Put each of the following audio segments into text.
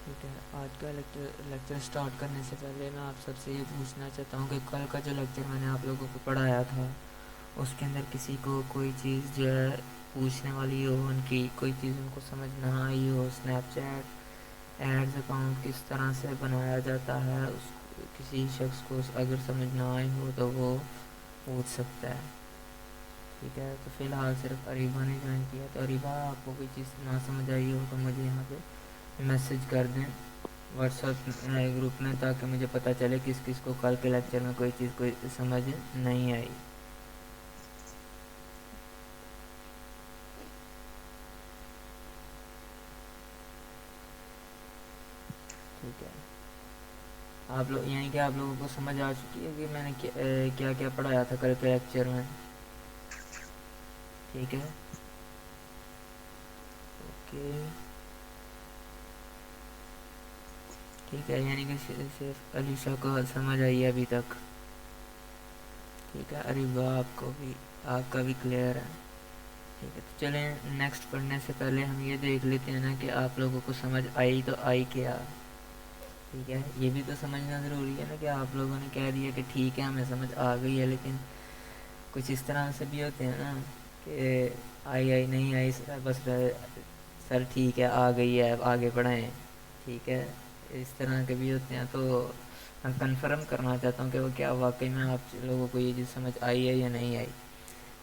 ٹھیک ہے. آج کا لیکچر اسٹارٹ کرنے سے پہلے میں آپ سب سے یہ پوچھنا چاہتا ہوں کہ کل کا جو لیکچر میں نے آپ لوگوں کو پڑھایا تھا اس کے اندر کسی کو کوئی چیز جو ہے پوچھنے والی ہو، ان کی کوئی چیز ان کو سمجھ نہ آئی ہو، اسنیپ چیٹ ایڈز اکاؤنٹ کس طرح سے بنایا جاتا ہے، اس کسی شخص کو اگر سمجھ نہ آئی ہو تو وہ پوچھ سکتا ہے. ٹھیک ہے. تو فی الحال صرف اریبہ نے جوائن کیا. تو اریبہ آپ کو کوئی چیز نہ سمجھ آئی ہو تو مجھے یہاں پہ میسج کر دیں واٹس ایپ گروپ میں، تاکہ مجھے پتہ چلے کس کس کو کل کے لیکچر میں کوئی چیز کوئی سمجھ نہیں آئی. ٹھیک ہے. آپ لوگ یعنی کہ آپ لوگوں کو سمجھ آ چکی ہے کہ میں نے کیا کیا پڑھایا تھا کل کے لیکچر میں. ٹھیک ہے. اوکے. ٹھیک ہے. یعنی کہ صرف علیشہ کو سمجھ آئی ہے ابھی تک. ٹھیک ہے. اریبہ آپ کا بھی کلیئر ہے. ٹھیک ہے. تو چلیں نیکسٹ پڑھنے سے پہلے ہم یہ دیکھ لیتے ہیں نا کہ آپ لوگوں کو سمجھ آئی تو آئی کیا. ٹھیک ہے. یہ بھی تو سمجھنا ضروری ہے نا کہ آپ لوگوں نے کہہ دیا کہ ٹھیک ہے ہمیں سمجھ آ گئی ہے، لیکن کچھ اس طرح سے بھی ہوتے ہیں نا کہ آئی نہیں آئی بس سر ٹھیک ہے آ گئی ہے اب آگے بڑھائیں. ٹھیک ہے. اس طرح کے بھی ہوتے ہیں. تو میں کنفرم کرنا چاہتا ہوں کہ وہ کیا واقعی میں آپ لوگوں کو یہ چیز سمجھ آئی ہے یا نہیں آئی.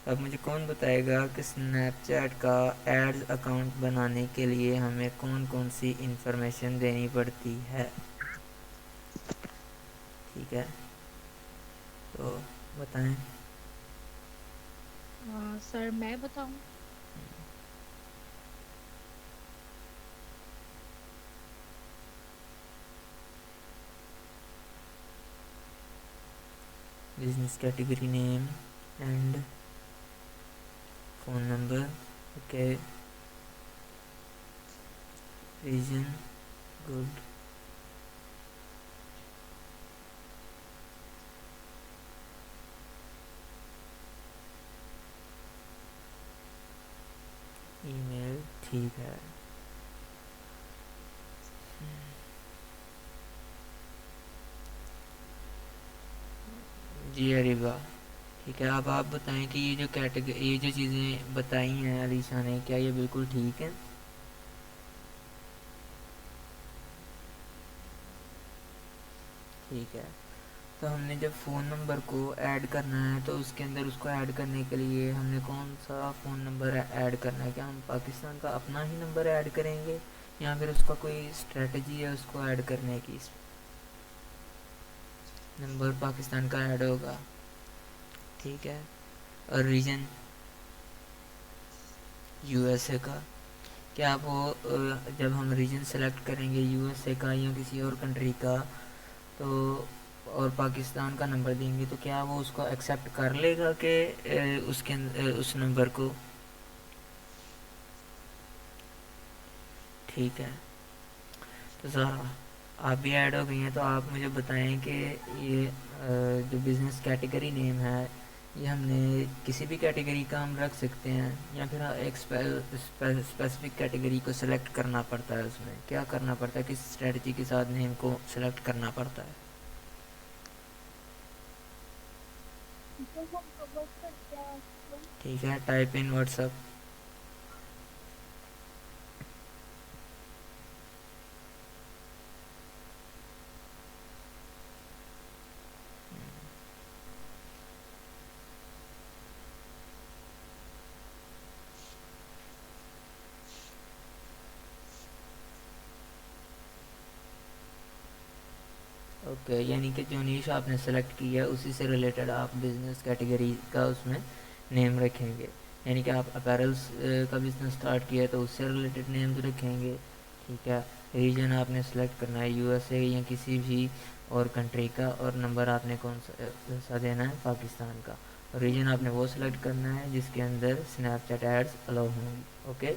اب مجھے کون بتائے گا کہ اسنیپ چیٹ کا ایڈز اکاؤنٹ بنانے کے لیے ہمیں کون کون سی انفارمیشن دینی پڑتی ہے. ٹھیک ہے. تو بتائیں. سر میں بتاؤں؟ Business category name and phone number. Okay. Region good. Email ٹھیک ہے. جی اریبہ ٹھیک ہے. اب آپ بتائیں کہ یہ جو چیزیں بتائی ہیں علیشہ نے کیا یہ بالکل ٹھیک ہے؟ ٹھیک ہے. تو ہم نے جب فون نمبر کو ایڈ کرنا ہے تو اس کے اندر اس کو ایڈ کرنے کے لیے ہم نے کون سا فون نمبر ایڈ کرنا ہے؟ کیا ہم پاکستان کا اپنا ہی نمبر ایڈ کریں گے یا پھر اس کا کوئی اسٹریٹجی ہے اس کو ایڈ کرنے کی؟ نمبر پاکستان کا ایڈ ہوگا. ٹھیک ہے. اور ریجن یو ایس اے کا. کیا آپ وہ جب ہم ریجن سلیکٹ کریں گے یو ایس اے کا یا کسی اور کنٹری کا تو اور پاکستان کا نمبر دیں گے تو کیا وہ اس کو ایکسیپٹ کر لے گا کہ اس کے اس نمبر کو؟ ٹھیک ہے. تو سر آپ بھی ایڈ ہو گئی ہیں تو آپ مجھے بتائیں کہ یہ جو بزنس کیٹیگری نیم ہے یہ ہم نے کسی بھی کیٹیگری کا ہم رکھ سکتے ہیں یا پھر ایک اسپیسیفک کیٹیگری کو سلیکٹ کرنا پڑتا ہے؟ اس میں کیا کرنا پڑتا ہے، کس اسٹریٹجی کے ساتھ نیم کو سلیکٹ کرنا پڑتا ہے؟ جو ہم پرووائڈ کرتے ہیں اس کو. ٹھیک ہے. ٹائپ ان واٹس ایپ. اوکے. یعنی کہ جو نیش آپ نے سلیکٹ کی ہے اسی سے ریلیٹڈ آپ بزنس کیٹیگری کا اس میں نیم رکھیں گے. یعنی کہ آپ اپیرلس کا بزنس اسٹارٹ کیا ہے تو اس سے ریلیٹڈ نیمز رکھیں گے. ٹھیک ہے. ریجن آپ نے سلیکٹ کرنا ہے یو ایس اے یا کسی بھی اور کنٹری کا، اور نمبر آپ نے کون سا دینا ہے؟ پاکستان کا. ریجن آپ نے وہ سلیکٹ کرنا ہے جس کے اندر اسنیپ چیٹ ایڈز الاؤ ہوں گی. اوکے.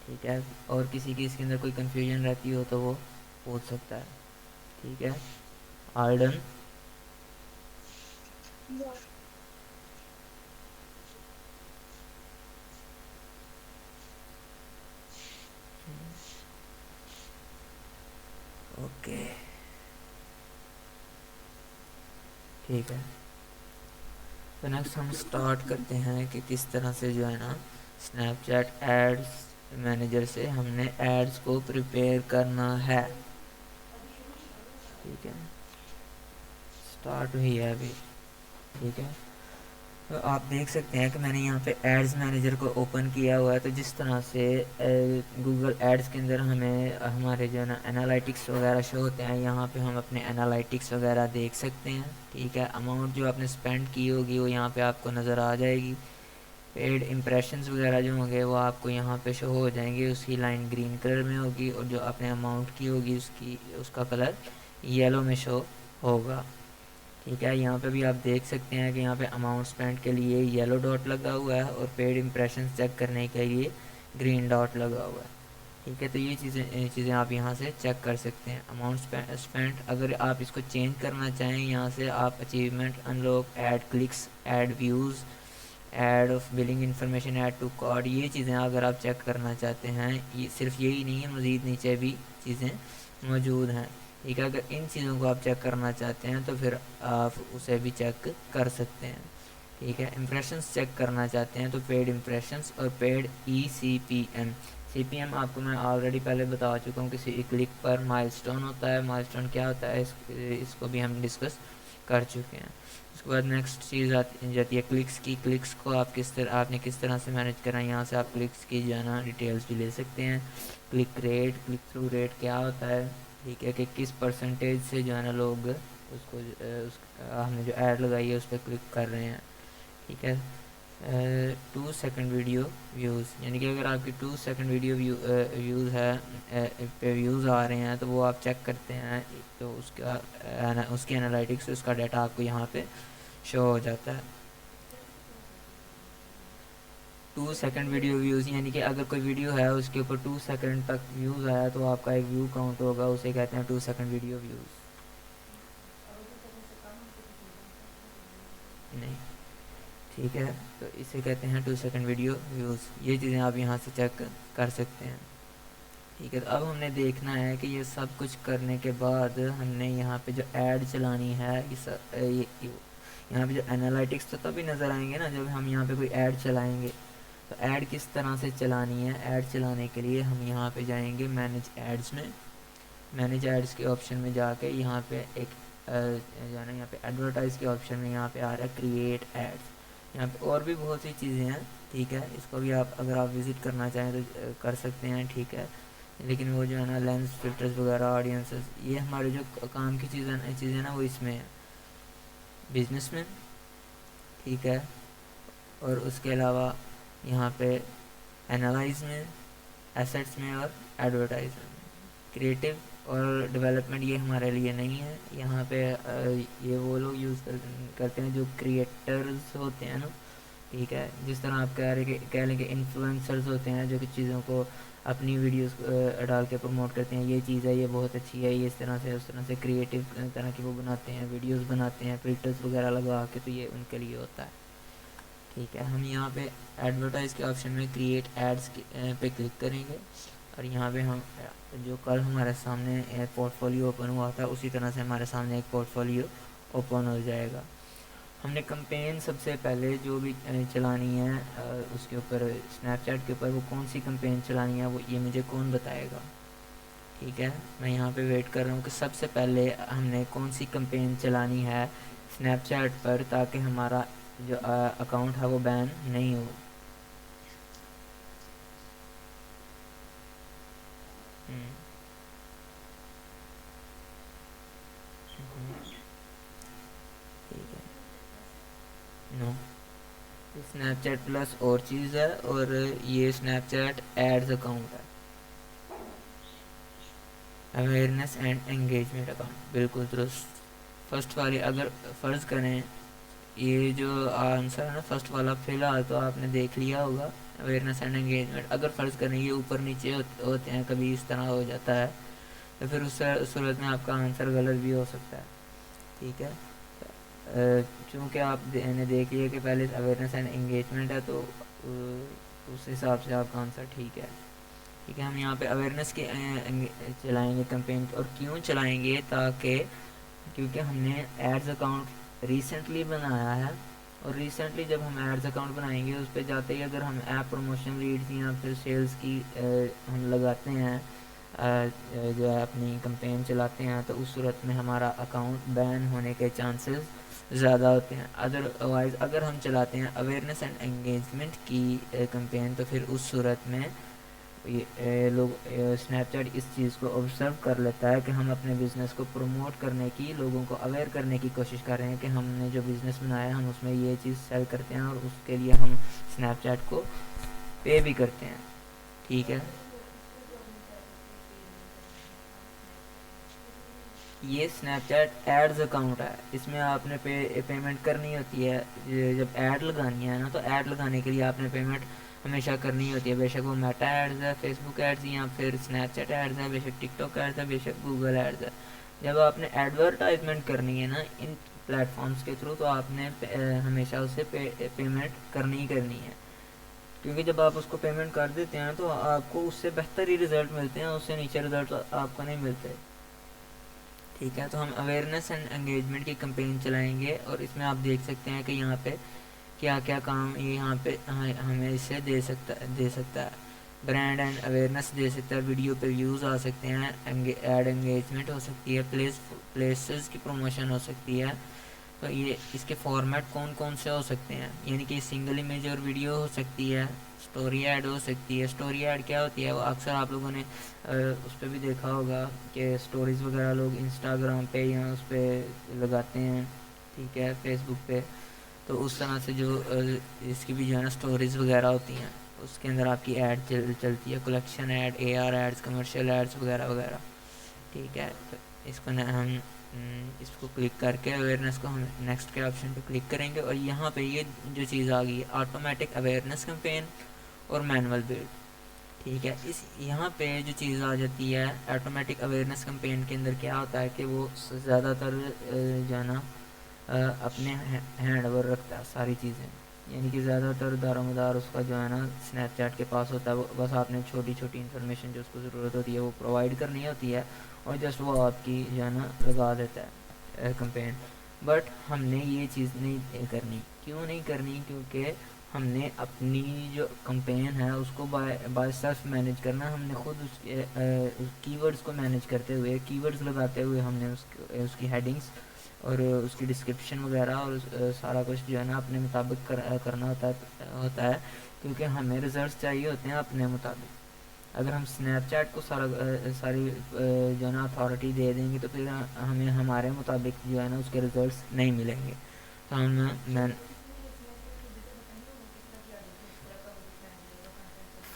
ٹھیک ہے. اور کسی کی اس کے اندر کوئی کنفیوژن رہتی ہو تو وہ پوچھ سکتا ہے. ٹھیک ہے. آرڈن. اوکے ٹھیک ہے. تو نیکسٹ ہم اسٹارٹ کرتے ہیں کہ کس طرح سے جو ہے نا اسنیپ چیٹ ایڈس مینیجر سے ہم نے ایڈس کو پریپیئر کرنا ہے. ٹھیک ہے اسٹارٹ ہوئی ہے ابھی. ٹھیک ہے تو آپ دیکھ سکتے ہیں کہ میں نے یہاں پہ ایڈز مینیجر کو اوپن کیا ہوا ہے. تو جس طرح سے گوگل ایڈز کے اندر ہمیں ہمارے جو ہے نا انالائٹکس وغیرہ شو ہوتے ہیں, یہاں پہ ہم اپنے انالائٹکس وغیرہ دیکھ سکتے ہیں. ٹھیک ہے اماؤنٹ جو آپ نے اسپینڈ کی ہوگی وہ یہاں پہ آپ کو نظر آ جائے گی. پیڈ امپریشنز وغیرہ جو ہوں گے وہ آپ کو یہاں پہ شو ہو جائیں گے. اس کی لائن گرین کلر میں ہوگی اور جو آپ نے اماؤنٹ کی ہوگی اس کا کلر یلو میں شو ہوگا. ٹھیک ہے یہاں پہ بھی آپ دیکھ سکتے ہیں کہ یہاں پہ اماؤنٹ اسپینڈ کے لیے یلو ڈاٹ لگا ہوا ہے اور پیڈ امپریشنز چیک کرنے کے لیے گرین ڈاٹ لگا ہوا ہے. ٹھیک ہے تو یہ چیزیں آپ یہاں سے چیک کر سکتے ہیں. اماؤنٹ اسپینڈ اگر آپ اس کو چینج کرنا چاہیں یہاں سے آپ achievement unlock ad clicks ad views add of billing information add to card یہ چیزیں اگر آپ چیک کرنا چاہتے ہیں. یہ صرف یہی نہیں ہے مزید نیچے بھی چیزیں موجود ہیں. ٹھیک ہے اگر ان چیزوں کو آپ چیک کرنا چاہتے ہیں تو پھر آپ اسے بھی چیک کر سکتے ہیں. ٹھیک ہے امپریشنس چیک کرنا چاہتے ہیں تو پیڈ امپریشنس اور پیڈ CPM آپ کو میں آلریڈی پہلے بتا چکا ہوں کہ کلک پر مائل سٹون ہوتا ہے. مائل سٹون کیا ہوتا ہے اس کو بھی ہم ڈسکس کر چکے ہیں. اس کے بعد نیکسٹ چیز جاتی ہے کلکس کی. کلکس کو آپ نے کس طرح سے مینیج کرنا ہے, یہاں سے آپ کلکس کی جو ہے نا ڈیٹیلس بھی لے سکتے ہیں. Click rate click through rate کیا ہوتا ہے. ٹھیک ہے کہ کس پرسنٹیج سے جو ہے نا لوگ اس کو ہم نے جو ایڈ لگائی ہے اس پہ کلک کر رہے ہیں. ٹھیک ہے 2 سیکنڈ ویڈیو ویوز یعنی کہ اگر آپ کی 2 سیکنڈ ویڈیو ویوز ہے پہ ویوز آ رہے ہیں تو وہ آپ چیک کرتے ہیں تو اس کی انالائٹکس اس کا ڈیٹا آپ کو یہاں پہ شو ہو جاتا ہے. 2 سیکنڈ ویڈیو ویوز یعنی کہ اگر کوئی ویڈیو ہے اس کے اوپر 2 سیکنڈ تک ویوز آیا تو آپ کا ایک ویو کاؤنٹ ہوگا, اسے کہتے ہیں 2 سیکنڈ ویڈیو ویوز. نہیں ٹھیک ہے تو اسے کہتے ہیں 2 سیکنڈ ویڈیو ویوز. یہ چیزیں آپ یہاں سے چیک کر سکتے ہیں. ٹھیک ہے تو اب ہم نے دیکھنا ہے کہ یہ سب کچھ کرنے کے بعد ہم نے یہاں پہ جو ایڈ چلانی ہے یہاں پہ جو انالائٹکس تو تبھی نظر آئیں گے نا جب ہم یہاں پہ کوئی ایڈ چلائیں گے. تو ایڈ کس طرح سے چلانی ہے, ایڈ چلانے کے لیے ہم یہاں پہ جائیں گے مینیج ایڈز میں. مینیج ایڈز کے آپشن میں جا کے یہاں پہ ایک جو ہے نا یہاں پہ ایڈورٹائز کے آپشن میں یہاں پہ آ رہا ہے کریٹ ایڈز. یہاں پہ اور بھی بہت سی چیزیں ہیں. ٹھیک ہے اس کو بھی آپ اگر آپ وزٹ کرنا چاہیں تو کر سکتے ہیں. ٹھیک ہے لیکن وہ جو ہے نا لینس فلٹرز وغیرہ آڈینسز یہ ہمارے جو کام کی چیزیں نا وہ اس میں ہے بزنس میں. ٹھیک ہے اور اس کے علاوہ یہاں پہ انالائز میں ایسیٹس میں اور ایڈورٹائز میں. کریٹو اور ڈیولپمنٹ یہ ہمارے لیے نہیں ہے. یہاں پہ یہ وہ لوگ یوز کرتے ہیں جو کریٹرز ہوتے ہیں نا. ٹھیک ہے جس طرح آپ کہہ لیں کہ انفلوئنسرز ہوتے ہیں جو کہ چیزوں کو اپنی ویڈیوز ڈال کے پروموٹ کرتے ہیں. یہ چیز ہے یہ بہت اچھی ہے, یہ اس طرح سے کریٹیو طرح کی وہ بناتے ہیں ویڈیوز بناتے ہیں فلٹرز وغیرہ لگا کے, تو یہ ان کے لیے ہوتا ہے. ٹھیک ہے ہم یہاں پہ ایڈورٹائز کے آپشن میں کریٹ ایڈز پہ کلک کریں گے اور یہاں پہ ہم جو کل ہمارے سامنے پورٹ فولیو اوپن ہوا تھا اسی طرح سے ہمارے سامنے ایک پورٹ فولیو اوپن ہو جائے گا. ہم نے کمپین سب سے پہلے جو بھی چلانی ہے اس کے اوپر اسنیپ چیٹ کے اوپر وہ کون سی کمپین چلانی ہے وہ یہ مجھے کون بتائے گا. ٹھیک ہے میں یہاں پہ ویٹ کر رہا ہوں کہ سب سے پہلے ہم نے کون سی کمپین چلانی ہے اسنیپ چیٹ پر تاکہ ہمارا جو اکاؤنٹ ہے وہ بین نہیں ہو. ٹھیک ہے نو اسنیپ چیٹ پلس اور چیز ہے اور یہ اسنیپ چیٹ ایڈز اکاؤنٹ ہے. اویئرنیس اینڈ انگیجمنٹ اکاؤنٹ بالکل درست. فرسٹ والی اگر فرض کریں یہ جو آنسر ہے نا فرسٹ والا فی الحال تو آپ نے دیکھ لیا ہوگا اویئرنیس اینڈ انگیجمنٹ. اگر فرض کریں یہ اوپر نیچے ہوتے ہیں کبھی اس طرح ہو جاتا ہے تو پھر اس صورت میں آپ کا آنسر غلط بھی ہو سکتا ہے. ٹھیک ہے چونکہ آپ نے دیکھ لیا کہ پہلے اویئرنیس اینڈ انگیجمنٹ ہے تو اس حساب سے آپ کا آنسر ٹھیک ہے. ٹھیک ہے. ہم یہاں پہ اویئرنیس کی چلائیں گے کمپین. اور کیوں چلائیں گے؟ تاکہ کیونکہ ہم نے ایڈز اکاؤنٹ ریسنٹلی بنایا ہے، اور ریسنٹلی جب ہم ایڈز اکاؤنٹ بنائیں گے اس پہ جاتے ہی اگر ہم ایپ پروموشن لیڈز یا پھر سیلز کی ہم لگاتے ہیں، جو ہے اپنی کمپین چلاتے ہیں، تو اس صورت میں ہمارا اکاؤنٹ بین ہونے کے چانسز زیادہ ہوتے ہیں. ادروائز اگر ہم چلاتے ہیں اویئرنیس اینڈ انگیجمنٹ کی کمپین، تو پھر اس صورت میں لوگ اسنیپ چیٹ اس چیز کو آبزرو کر لیتا ہے کہ ہم اپنے بزنس کو پروموٹ کرنے کی، لوگوں کو اویئر کرنے کی کوشش کر رہے ہیں کہ ہم نے جو بزنس بنایا ہے ہم اس میں یہ چیز سیل کرتے ہیں، اور اس کے لیے ہم اسنیپ چیٹ کو پے بھی کرتے ہیں. ٹھیک ہے. یہ اسنیپ چیٹ ایڈز اکاؤنٹ ہے، اس میں آپ نے پیمنٹ کرنی ہوتی ہے. جب ایڈ لگانی ہے نا، تو ایڈ لگانے کے لیے آپ نے پیمنٹ ہمیشہ کرنی ہوتی ہے، بے شک وہ میٹا ایڈز ہے، فیس بک ایڈز یا پھر اسنیپ چیٹ ایڈز ہے، بے شک ٹک ٹاک ایڈز ہے، بے شک گوگل ایڈز ہے. جب آپ نے ایڈورٹائزمنٹ کرنی ہے نا ان پلیٹ فارمز کے تھرو، تو آپ نے ہمیشہ اسے پیمنٹ کرنی ہی کرنی ہے. کیونکہ جب آپ اس کو پیمنٹ کر دیتے ہیں تو آپ کو اس سے بہتر ہی رزلٹ ملتے ہیں، اس سے نیچے رزلٹ آپ کو نہیں ملتے. ٹھیک ہے. تو ہم اویئرنیس اینڈ انگیجمنٹ کی کمپین چلائیں گے، اور اس میں آپ دیکھ سکتے ہیں کہ یہاں پہ کیا کیا کام یہاں پہ ہمیں اس سے دے سکتا ہے. برانڈ اینڈ اویئرنیس دے سکتا ہے، ویڈیو پہ ویوز آ سکتے ہیں، ایڈ انگیجمنٹ ہو سکتی ہے، پلیسز کی پروموشن ہو سکتی ہے. تو یہ اس کے فارمیٹ کون کون سے ہو سکتے ہیں، یعنی کہ سنگل امیج اور ویڈیو ہو سکتی ہے، اسٹوری ایڈ ہو سکتی ہے. اسٹوری ایڈ کیا ہوتی ہے؟ وہ اکثر آپ لوگوں نے اس پہ بھی دیکھا ہوگا کہ اسٹوریز وغیرہ لوگ انسٹاگرام پہ یا اس پہ لگاتے ہیں. ٹھیک ہے. فیس بک پہ. تو اس طرح سے جو اس کی بھی جو ہے نا اسٹوریز وغیرہ ہوتی ہیں، اس کے اندر آپ کی ایڈ چلتی ہے، collection ad, A R ads, commercial ads وغیرہ وغیرہ. ٹھیک ہے. تو اس کو ہم اس کو کلک کر کے اویئرنیس کو ہم نیکسٹ کے آپشن پہ کلک کریں گے، اور یہاں پہ یہ جو چیز آ گئی ہے آٹومیٹک اویئرنیس کمپین اور مینول بلڈ. ٹھیک ہے. یہاں پہ جو چیز آ جاتی ہے آٹومیٹک اویئرنیس کمپین کے اندر، کیا ہوتا ہے کہ وہ زیادہ تر جو ہے نا اپنے ہینڈ اوور رکھتا ہے ساری چیزیں، یعنی کہ زیادہ تر دار و مدار اس کا جو ہے نا اسنیپ چیٹ کے پاس ہوتا ہے. بس آپ نے چھوٹی چھوٹی انفارمیشن جو اس کو ضرورت ہوتی ہے وہ پرووائڈ کرنی ہوتی ہے، اور جسٹ وہ آپ کی جو ہے نا لگا دیتا ہے کمپین. بٹ ہم نے یہ چیز نہیں کرنی. کیوں نہیں کرنی؟ کیونکہ ہم نے اپنی جو کمپین ہے اس کو بائی سیلف مینیج کرنا. ہم نے خود اس کی ورڈز کو مینیج کرتے ہوئے، کی ورڈز لگاتے ہوئے ہم نے اس کی ہیڈنگس اور اس کی ڈسکرپشن وغیرہ اور سارا کچھ جو ہے نا اپنے مطابق کرنا ہوتا ہے، کیونکہ ہمیں رزلٹس چاہیے ہوتے ہیں اپنے مطابق. اگر ہم اسنیپ چیٹ کو ساری جو ہے نا اتھارٹی دے دیں گے، تو پھر ہمیں ہمارے مطابق جو ہے نا اس کے رزلٹس نہیں ملیں گے. تو ہم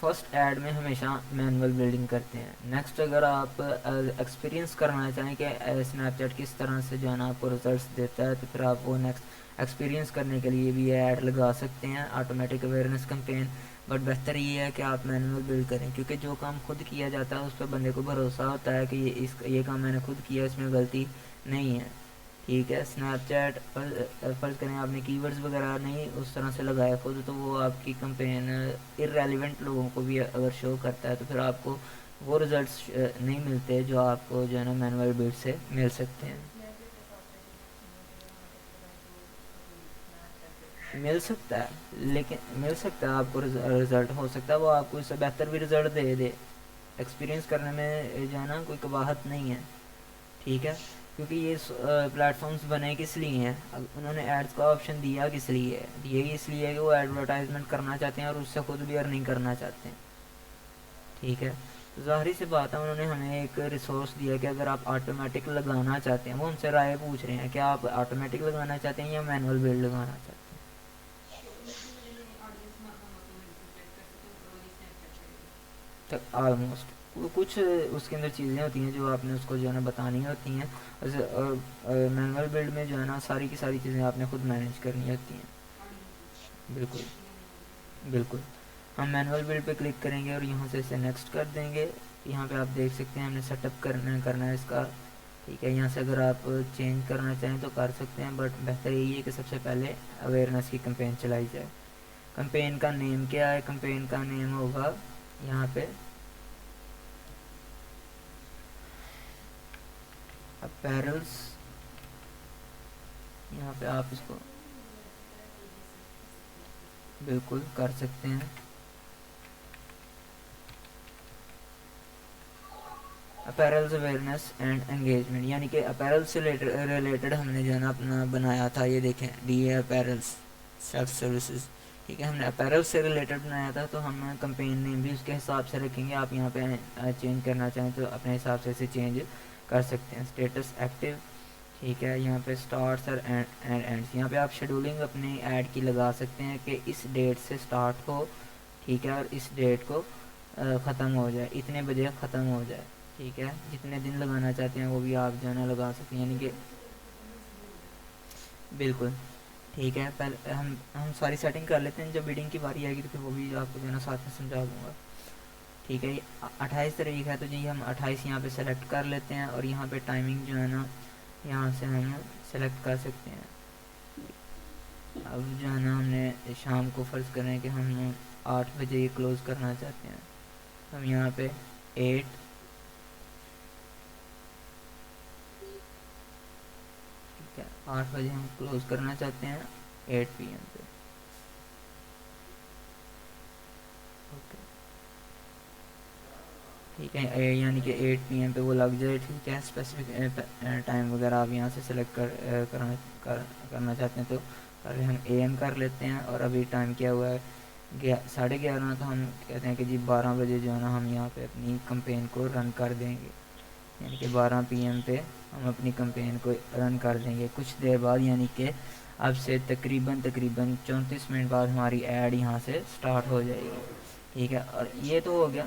فرسٹ ایڈ میں ہمیشہ مینول بلڈنگ کرتے ہیں. نیکسٹ اگر آپ ایکسپیرینس کرنا چاہیں کہ اسنیپ چیٹ کس طرح سے جو ہے نا آپ کو رزلٹس دیتا ہے، تو پھر آپ وہ نیکسٹ ایکسپیرینس کرنے کے لیے بھی ایڈ لگا سکتے ہیں آٹومیٹک اویئرنیس کمپین. بٹ بہتر یہ ہے کہ آپ مینول بلڈ کریں، کیونکہ جو کام خود کیا جاتا ہے اس پہ بندے کو بھروسہ ہوتا ہے کہ یہ کام میں نے خود کیا، اس میں غلطی نہیں ہے. ٹھیک ہے. اسنیپ چیٹ فرض کریں آپ نے کی ورڈز وغیرہ نہیں اس طرح سے لگایا خود، تو وہ آپ کی کمپین ارریلیونٹ لوگوں کو بھی اگر شو کرتا ہے، تو پھر آپ کو وہ رزلٹس نہیں ملتے جو آپ کو جو ہے نا مینول بلڈ سے مل سکتے ہیں. مل سکتا ہے، لیکن مل سکتا ہے آپ کو رزلٹ، ہو سکتا ہے وہ آپ کو اس سے بہتر بھی رزلٹ دے. ایکسپیرینس کرنے میں جو ہے نا کوئی قباحت نہیں ہے. ٹھیک ہے. کیونکہ یہ پلیٹ فارمز بنے کس لیے ہیں؟ انہوں نے ایڈس کا آپشن دیا کس لیے ہے؟ یہی اس لیے کہ وہ ایڈورٹائزمنٹ کرنا چاہتے ہیں اور اس سے خود بھی ارننگ کرنا چاہتے ہیں. ٹھیک ہے. ظاہری سی بات ہے، انہوں نے ہمیں ایک ریسورس دیا کہ اگر آپ آٹومیٹک لگانا چاہتے ہیں، وہ ہم سے رائے پوچھ رہے ہیں کہ آپ آٹومیٹک لگانا چاہتے ہیں یا مینول بلڈ لگانا چاہتے ہیں. تک آلموسٹ کچھ اس کے اندر چیزیں ہوتی ہیں جو آپ نے اس کو جو ہے نا بتانی ہوتی ہیں. مینول بلڈ میں جو ہے نا ساری کی ساری چیزیں آپ نے خود مینیج کرنی ہوتی ہیں. بالکل بالکل. ہم مینول بلڈ پہ کلک کریں گے اور یہاں سے اسے نیکسٹ کر دیں گے. یہاں پہ آپ دیکھ سکتے ہیں ہم نے سیٹ اپ کرنا ہے اس کا. ٹھیک ہے. یہاں سے اگر آپ چینج کرنا چاہیں تو کر سکتے ہیں، بٹ بہتر یہی ہے کہ سب سے پہلے اویئرنیس کی کمپین چلائی جائے. کمپین کا نیم کیا ہے؟ کمپین کا نیم ہوگا یہاں پہ اپیرلس، یہاں پہ آپ اس کو بالکل کر سکتے ہیں. اپیرلز اویئرنیس اینڈ انگیجمنٹ، یعنی کہ اپیرل سے ریلیٹڈ ہم نے جو ہے نا اپنا بنایا تھا. یہ دیکھیں ڈی اے اپیرلس سیلف سروسز، ٹھیک ہے. ہم نے اپیرل سے ریلیٹڈ بنایا تھا تو ہم کمپین نیم بھی اس کے حساب سے رکھیں گے. آپ یہاں پہ چینج کرنا چاہیں تو اپنے حساب سے اسے چینج کر سکتے ہیں. اسٹیٹس ایکٹیو، ٹھیک ہے. یہاں پہ اسٹارٹس اور اینڈس، یہاں پہ آپ شیڈولنگ اپنی ایڈ کی لگا سکتے ہیں کہ اس ڈیٹ سے اسٹارٹ ہو، ٹھیک ہے، اور اس ڈیٹ کو ختم ہو جائے، اتنے بجے ختم ہو جائے، ٹھیک ہے. جتنے دن لگانا چاہتے ہیں وہ بھی آپ جو ہے نا لگا سکتے ہیں، یعنی کہ بالکل ٹھیک ہے. پہلے ہم ساری سیٹنگ کر لیتے ہیں، جب بیڈنگ کی باری آئے گی تو پھر وہ بھی آپ کو جو ہے نا ساتھ میں سمجھا دوں گا. ٹھیک ہے. 28 تاریخ ہے تو جی ہم 28 یہاں پہ سلیکٹ کر لیتے ہیں اور یہاں پہ ٹائمنگ جو ہے نا یہاں سے ہم سلیکٹ کر سکتے ہیں. اب جو ہے نا ہم نے شام کو فرض کریں کہ ہم 8 بجے یہ کلوز کرنا چاہتے ہیں. ہم یہاں پہ 8، ٹھیک ہے، 8 بجے ہم کلوز کرنا چاہتے ہیں 8 PM پہ. اوکے ٹھیک ہے، یعنی کہ 8 PM پہ وہ لگ جائے، ٹھیک ہے. اسپیسیفک ٹائم وغیرہ آپ یہاں سے سلیکٹ کرنا چاہتے ہیں تو پہلے ہم AM کر لیتے ہیں. اور ابھی ٹائم کیا ہوا ہے 11:30، تو ہم کہتے ہیں کہ جی 12 بجے جو ہے نا ہم یہاں پہ اپنی کمپین کو رن کر دیں گے، یعنی کہ 12 PM پہ ہم اپنی کمپین کو رن کر دیں گے. کچھ دیر بعد یعنی کہ اب سے تقریباً 34 منٹ بعد ہماری ایڈ یہاں سے سٹارٹ ہو جائے گی، ٹھیک ہے. اور یہ تو ہو گیا.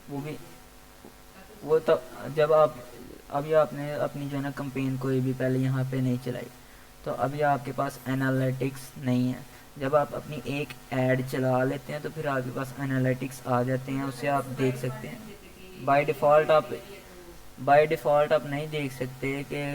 وہ بھی وہ تو جب آپ ابھی آپ نے اپنی جو ہے نا کمپین کوئی بھی پہلے یہاں پہ نہیں چلائی تو ابھی آپ کے پاس انالیٹکس نہیں ہے. جب آپ اپنی ایک ایڈ چلا لیتے ہیں تو پھر آپ کے پاس انالیٹکس آ جاتے ہیں، اسے آپ دیکھ سکتے ہیں. بائی ڈیفالٹ آپ نہیں دیکھ سکتے کہ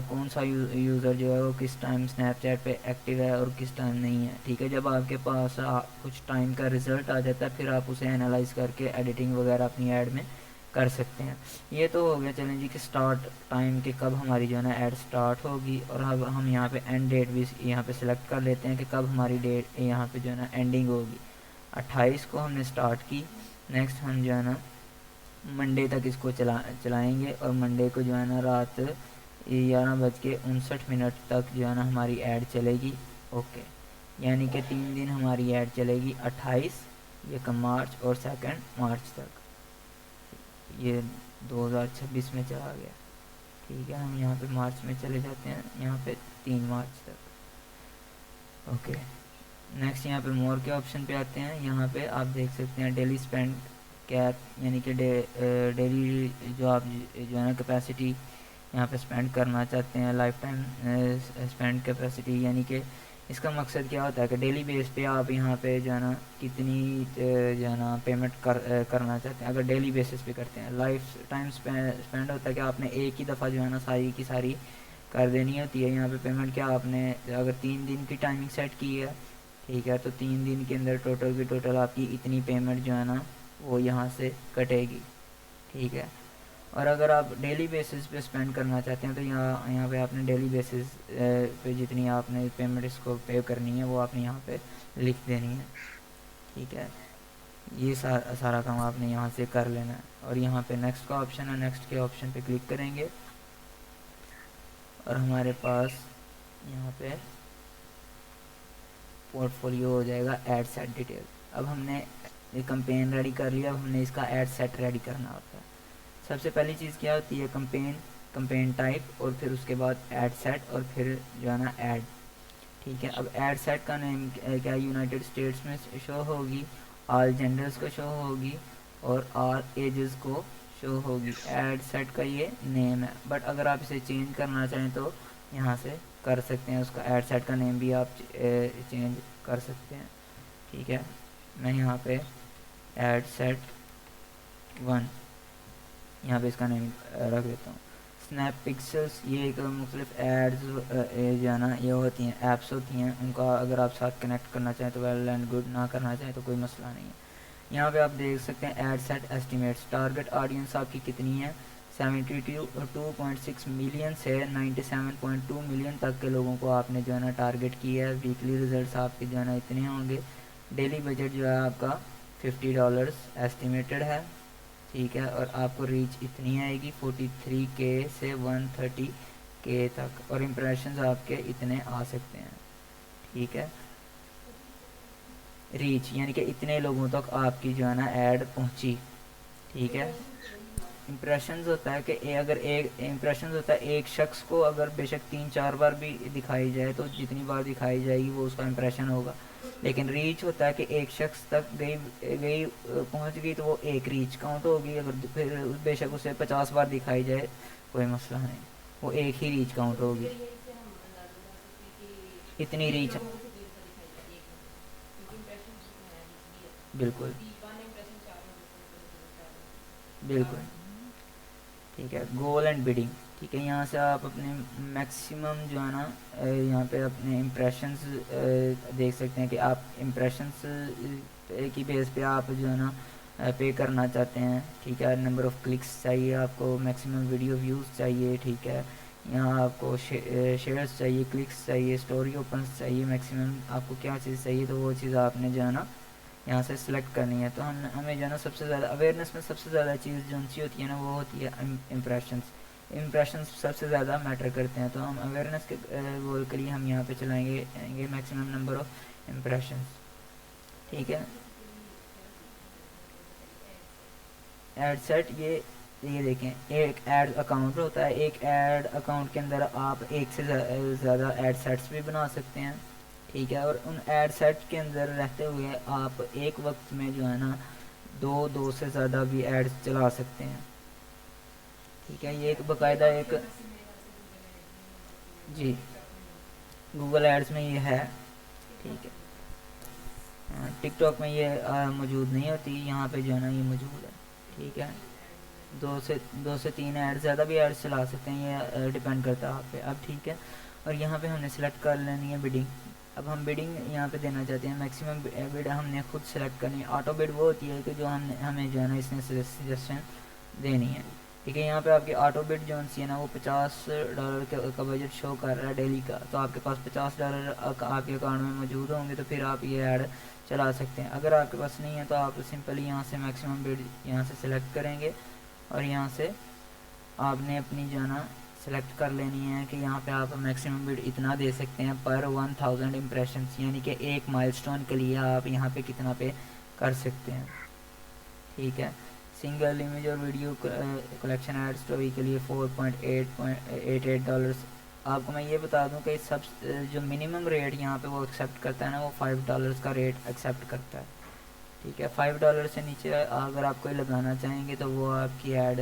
کون سا یوزر جو ہے وہ کس ٹائم اسنیپ چیٹ پہ ایکٹیو ہے اور کس ٹائم نہیں ہے، ٹھیک ہے. جب آپ کے پاس کچھ ٹائم کا رزلٹ آ جاتا ہے پھر آپ اسے انالائز کر کے ایڈیٹنگ وغیرہ اپنی ایڈ میں کر سکتے ہیں. یہ تو ہو گیا چلیں جی کہ سٹارٹ ٹائم کہ کب ہماری جو ہے نا ایڈ سٹارٹ ہوگی. اور اب ہم یہاں پہ اینڈ ڈیٹ بھی یہاں پہ سلیکٹ کر لیتے ہیں کہ کب ہماری ڈیٹ یہاں پہ جو ہے نا اینڈنگ ہوگی. 28 کو ہم نے سٹارٹ کی. نیکسٹ ہم جو ہے نا منڈے تک اس کو چلائیں گے اور منڈے کو جو ہے نا رات 11:59 تک جو ہے نا ہماری ایڈ چلے گی. اوکے، یعنی کہ 3 دن ہماری ایڈ چلے گی، 28 1 مارچ اور 2 مارچ تک. یہ 2026 میں چلا گیا، ٹھیک ہے. ہم یہاں پہ مارچ میں چلے جاتے ہیں، یہاں پہ 3 مارچ تک. اوکے نیکسٹ یہاں پہ مور کے آپشن پہ آتے ہیں. یہاں پہ آپ دیکھ سکتے ہیں ڈیلی اسپینڈ کیپ، یعنی کہ ڈیلی جو آپ جو ہے نا کیپیسٹی یہاں پہ اسپینڈ کرنا چاہتے ہیں، لائف ٹائم اسپینڈ کیپیسٹی. یعنی کہ اس کا مقصد کیا ہوتا ہے کہ ڈیلی بیس پہ آپ یہاں پہ جو ہے نا کتنی جو ہے نا پیمنٹ کرنا چاہتے ہیں. اگر ڈیلی بیسس پہ کرتے ہیں، لائف ٹائم اسپینڈ ہوتا ہے کہ آپ نے ایک ہی دفعہ جو ہے نا ساری کی ساری کر دینی ہوتی ہے. یہاں پہ پیمنٹ کیا آپ نے اگر 3 دن کی ٹائمنگ سیٹ کی ہے، ٹھیک ہے، تو 3 دن کے اندر ٹوٹل آپ کی اتنی پیمنٹ جو ہے نا وہ یہاں سے کٹے گی، ٹھیک ہے. اور اگر آپ ڈیلی بیسس پہ اسپینڈ کرنا چاہتے ہیں تو یہاں پہ آپ نے ڈیلی بیسس پہ جتنی آپ نے پیمنٹ اس کو پے کرنی ہے وہ آپ نے یہاں پہ لکھ دینی ہے، ٹھیک ہے. یہ سارا کام آپ نے یہاں سے کر لینا ہے. اور یہاں پہ نیکسٹ کا آپشن ہے، نیکسٹ کے آپشن پہ کلک کریں گے اور ہمارے پاس یہاں پہ پورٹ فولیو ہو جائے گا ایڈ سیٹ ڈیٹیل. اب ہم نے یہ کمپین ریڈی کر لیا، اب ہم نے اس کا ایڈ سیٹ ریڈی کرنا ہوتا ہے. سب سے پہلی چیز کیا ہوتی ہے، کمپین ٹائپ اور پھر اس کے بعد ایڈ سیٹ اور پھر جو ہے نا ایڈ، ٹھیک ہے. اب ایڈ سیٹ کا نیم کیا یونائٹڈ اسٹیٹس میں شو ہوگی، آل جینڈرز کو شو ہوگی اور آل ایجز کو شو ہوگی. ایڈ سیٹ کا یہ نیم ہے، بٹ اگر آپ اسے چینج کرنا چاہیں تو یہاں سے کر سکتے ہیں. اس کا ایڈ سیٹ کا نیم بھی آپ چینج کر سکتے ہیں، ٹھیک ہے. میں یہاں پہ ایڈ سیٹ 1 یہاں پہ اس کا نیم رکھ دیتا ہوں. اسنیپ پکسلس، یہ ایک مختلف ایڈز جو ہے نا یہ ہوتی ہیں، ایپس ہوتی ہیں، ان کا اگر آپ ساتھ کنیکٹ کرنا چاہیں تو ویل اینڈ گڈ، نہ کرنا چاہیں تو کوئی مسئلہ نہیں ہے. یہاں پہ آپ دیکھ سکتے ہیں ad set estimates, target audience آپ کی کتنی ہے، 72.6 ملین سے 97.2 ملین تک کے لوگوں کو آپ نے جو ہے نا ٹارگٹ کیا ہے. ویکلی ریزلٹس آپ کے جو ہے نا اتنے ہوں گے. ڈیلی بجٹ جو ہے آپ کا $50 ایسٹیمیٹڈ ہے. ٹھیک ہے، اور آپ کو ریچ اتنی آئے گی 43K سے 130K تک، اور امپریشنز آپ کے اتنے آ سکتے ہیں. ٹھیک ہے، ریچ یعنی کہ اتنے لوگوں تک آپ کی جو ہے نا ایڈ پہنچی. ٹھیک ہے، امپریشنز ہوتا ہے کہ اگر ایک امپریشنز ہوتا ہے ایک شخص کو اگر بے شک 3-4 بار بھی دکھائی جائے تو جتنی بار دکھائی جائے گی وہ اس کا امپریشن ہوگا. لیکن ریچ ہوتا ہے کہ ایک شخص تک گئی پہنچ گئی تو وہ ایک ریچ کاؤنٹ ہوگی. اگر پھر بے شک اسے 50 بار دکھائی جائے کوئی مسئلہ نہیں، وہ ایک ہی ریچ کاؤنٹ ہوگی. اتنی ریچ بالکل بالکل. ٹھیک ہے، گول اینڈ بیڈنگ. ٹھیک ہے، یہاں سے آپ اپنے میکسیمم جو ہے نا یہاں پہ اپنے امپریشنس دیکھ سکتے ہیں کہ آپ امپریشنس کی بیس پہ آپ جو ہے نا پے کرنا چاہتے ہیں. ٹھیک ہے، نمبر آف کلکس چاہیے آپ کو، میکسیمم ویڈیو ویوز چاہیے. ٹھیک ہے، یہاں آپ کو شیئرس چاہیے، کلکس چاہیے، اسٹوری اوپنس چاہیے. میکسیمم آپ کو کیا چیز چاہیے تو وہ چیز آپ نے جو ہے نا یہاں سے سلیکٹ کرنی ہے. تو ہمیں جو ہے نا سب سے زیادہ اویئرنیس میں سب سے زیادہ چیز جو سی ہوتی ہے نا وہ ہوتی ہے امپریشنس سب سے زیادہ میٹر کرتے ہیں. تو ہم اویئرنیس کے گول کے لیے ہم یہاں پہ چلائیں گے میکسیمم نمبر آف امپریشنس. ٹھیک ہے، ایڈ سیٹ یہ دیکھیں ایک ایڈ اکاؤنٹ ہوتا ہے. ایک ایڈ اکاؤنٹ کے اندر آپ ایک سے زیادہ ایڈ سیٹس بھی بنا سکتے ہیں. ٹھیک ہے، اور ان ایڈ سیٹ کے اندر رہتے ہوئے آپ ایک وقت میں جو ہے نا دو سے زیادہ بھی ایڈس چلا سکتے ہیں. ٹھیک ہے، یہ ایک باقاعدہ ایک جی گوگل ایڈس میں یہ ہے. ٹھیک ہے، ٹک ٹاک میں یہ موجود نہیں ہوتی، یہاں پہ جو ہے نا یہ موجود ہے. ٹھیک ہے، دو سے تین ایڈ زیادہ بھی ایڈس چلا سکتے ہیں، یہ ڈیپینڈ کرتا ہے آپ پہ. اب ٹھیک ہے، اور یہاں پہ ہم نے سلیکٹ کر لینی ہے بیڈنگ. اب ہم بیڈنگ یہاں پہ دینا چاہتے ہیں میکسیمم بیڈ ہم نے خود سلیکٹ کرنی ہے. آٹو بیڈ وہ ہوتی ہے کہ جو ہمیں جو ہے نا اس نے سجیشن دینی ہے. ٹھیک ہے، یہاں پہ آپ کی آٹو بیڈ جو سی ہے نا وہ $50 کا بجٹ شو کر رہا ہے ڈیلی کا. تو آپ کے پاس $50 آپ کے اکاؤنٹ میں موجود ہوں گے تو پھر آپ یہ ایڈ چلا سکتے ہیں. اگر آپ کے پاس نہیں ہے تو آپ سمپلی یہاں سے میکسیمم بیڈ یہاں سے سلیکٹ کریں گے، اور یہاں سے آپ نے اپنی جو ہے نا سلیکٹ کر لینی ہے کہ یہاں پہ آپ میکسیمم بیڈ اتنا دے سکتے ہیں پر 1000 امپریشنس، یعنی کہ ایک مائل سٹون کے لیے آپ یہاں پہ کتنا پے کر سکتے ہیں. ٹھیک ہے، سنگل امیج اور ویڈیو کلیکشن ایڈ اسٹوری کے لیے $4.88. آپ کو میں یہ بتا دوں کہ سب جو منیمم ریٹ یہاں پہ وہ ایکسیپٹ کرتا ہے نا وہ $5 کا ریٹ ایکسیپٹ کرتا ہے. ٹھیک ہے، $5 سے نیچے اگر آپ کوئی لگانا چاہیں گے تو وہ آپ کی ایڈ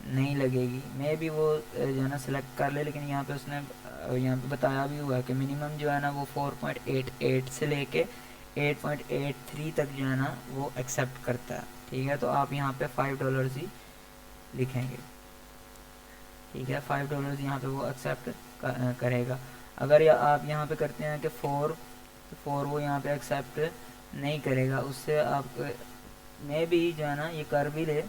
نہیں لگے گی. میں بھی وہ جو ہے نا سلیکٹ کر لے، لیکن یہاں پہ اس نے یہاں پہ بتایا بھی ہوا ہے کہ منیمم جو ہے نا وہ 4.88 سے لے کے 8.83 تک جو ہے نا وہ ایکسیپٹ کرتا ہے. ٹھیک ہے، تو آپ یہاں پہ $5 ہی لکھیں گے. ٹھیک ہے، $5 یہاں پہ وہ ایکسیپٹ کرے گا. اگر آپ یہاں پہ کرتے ہیں کہ 4 تو 4 وہ یہاں پہ ایکسیپٹ نہیں کرے گا. اس سے آپ میں بھی جو ہے نا یہ کر بھی لے،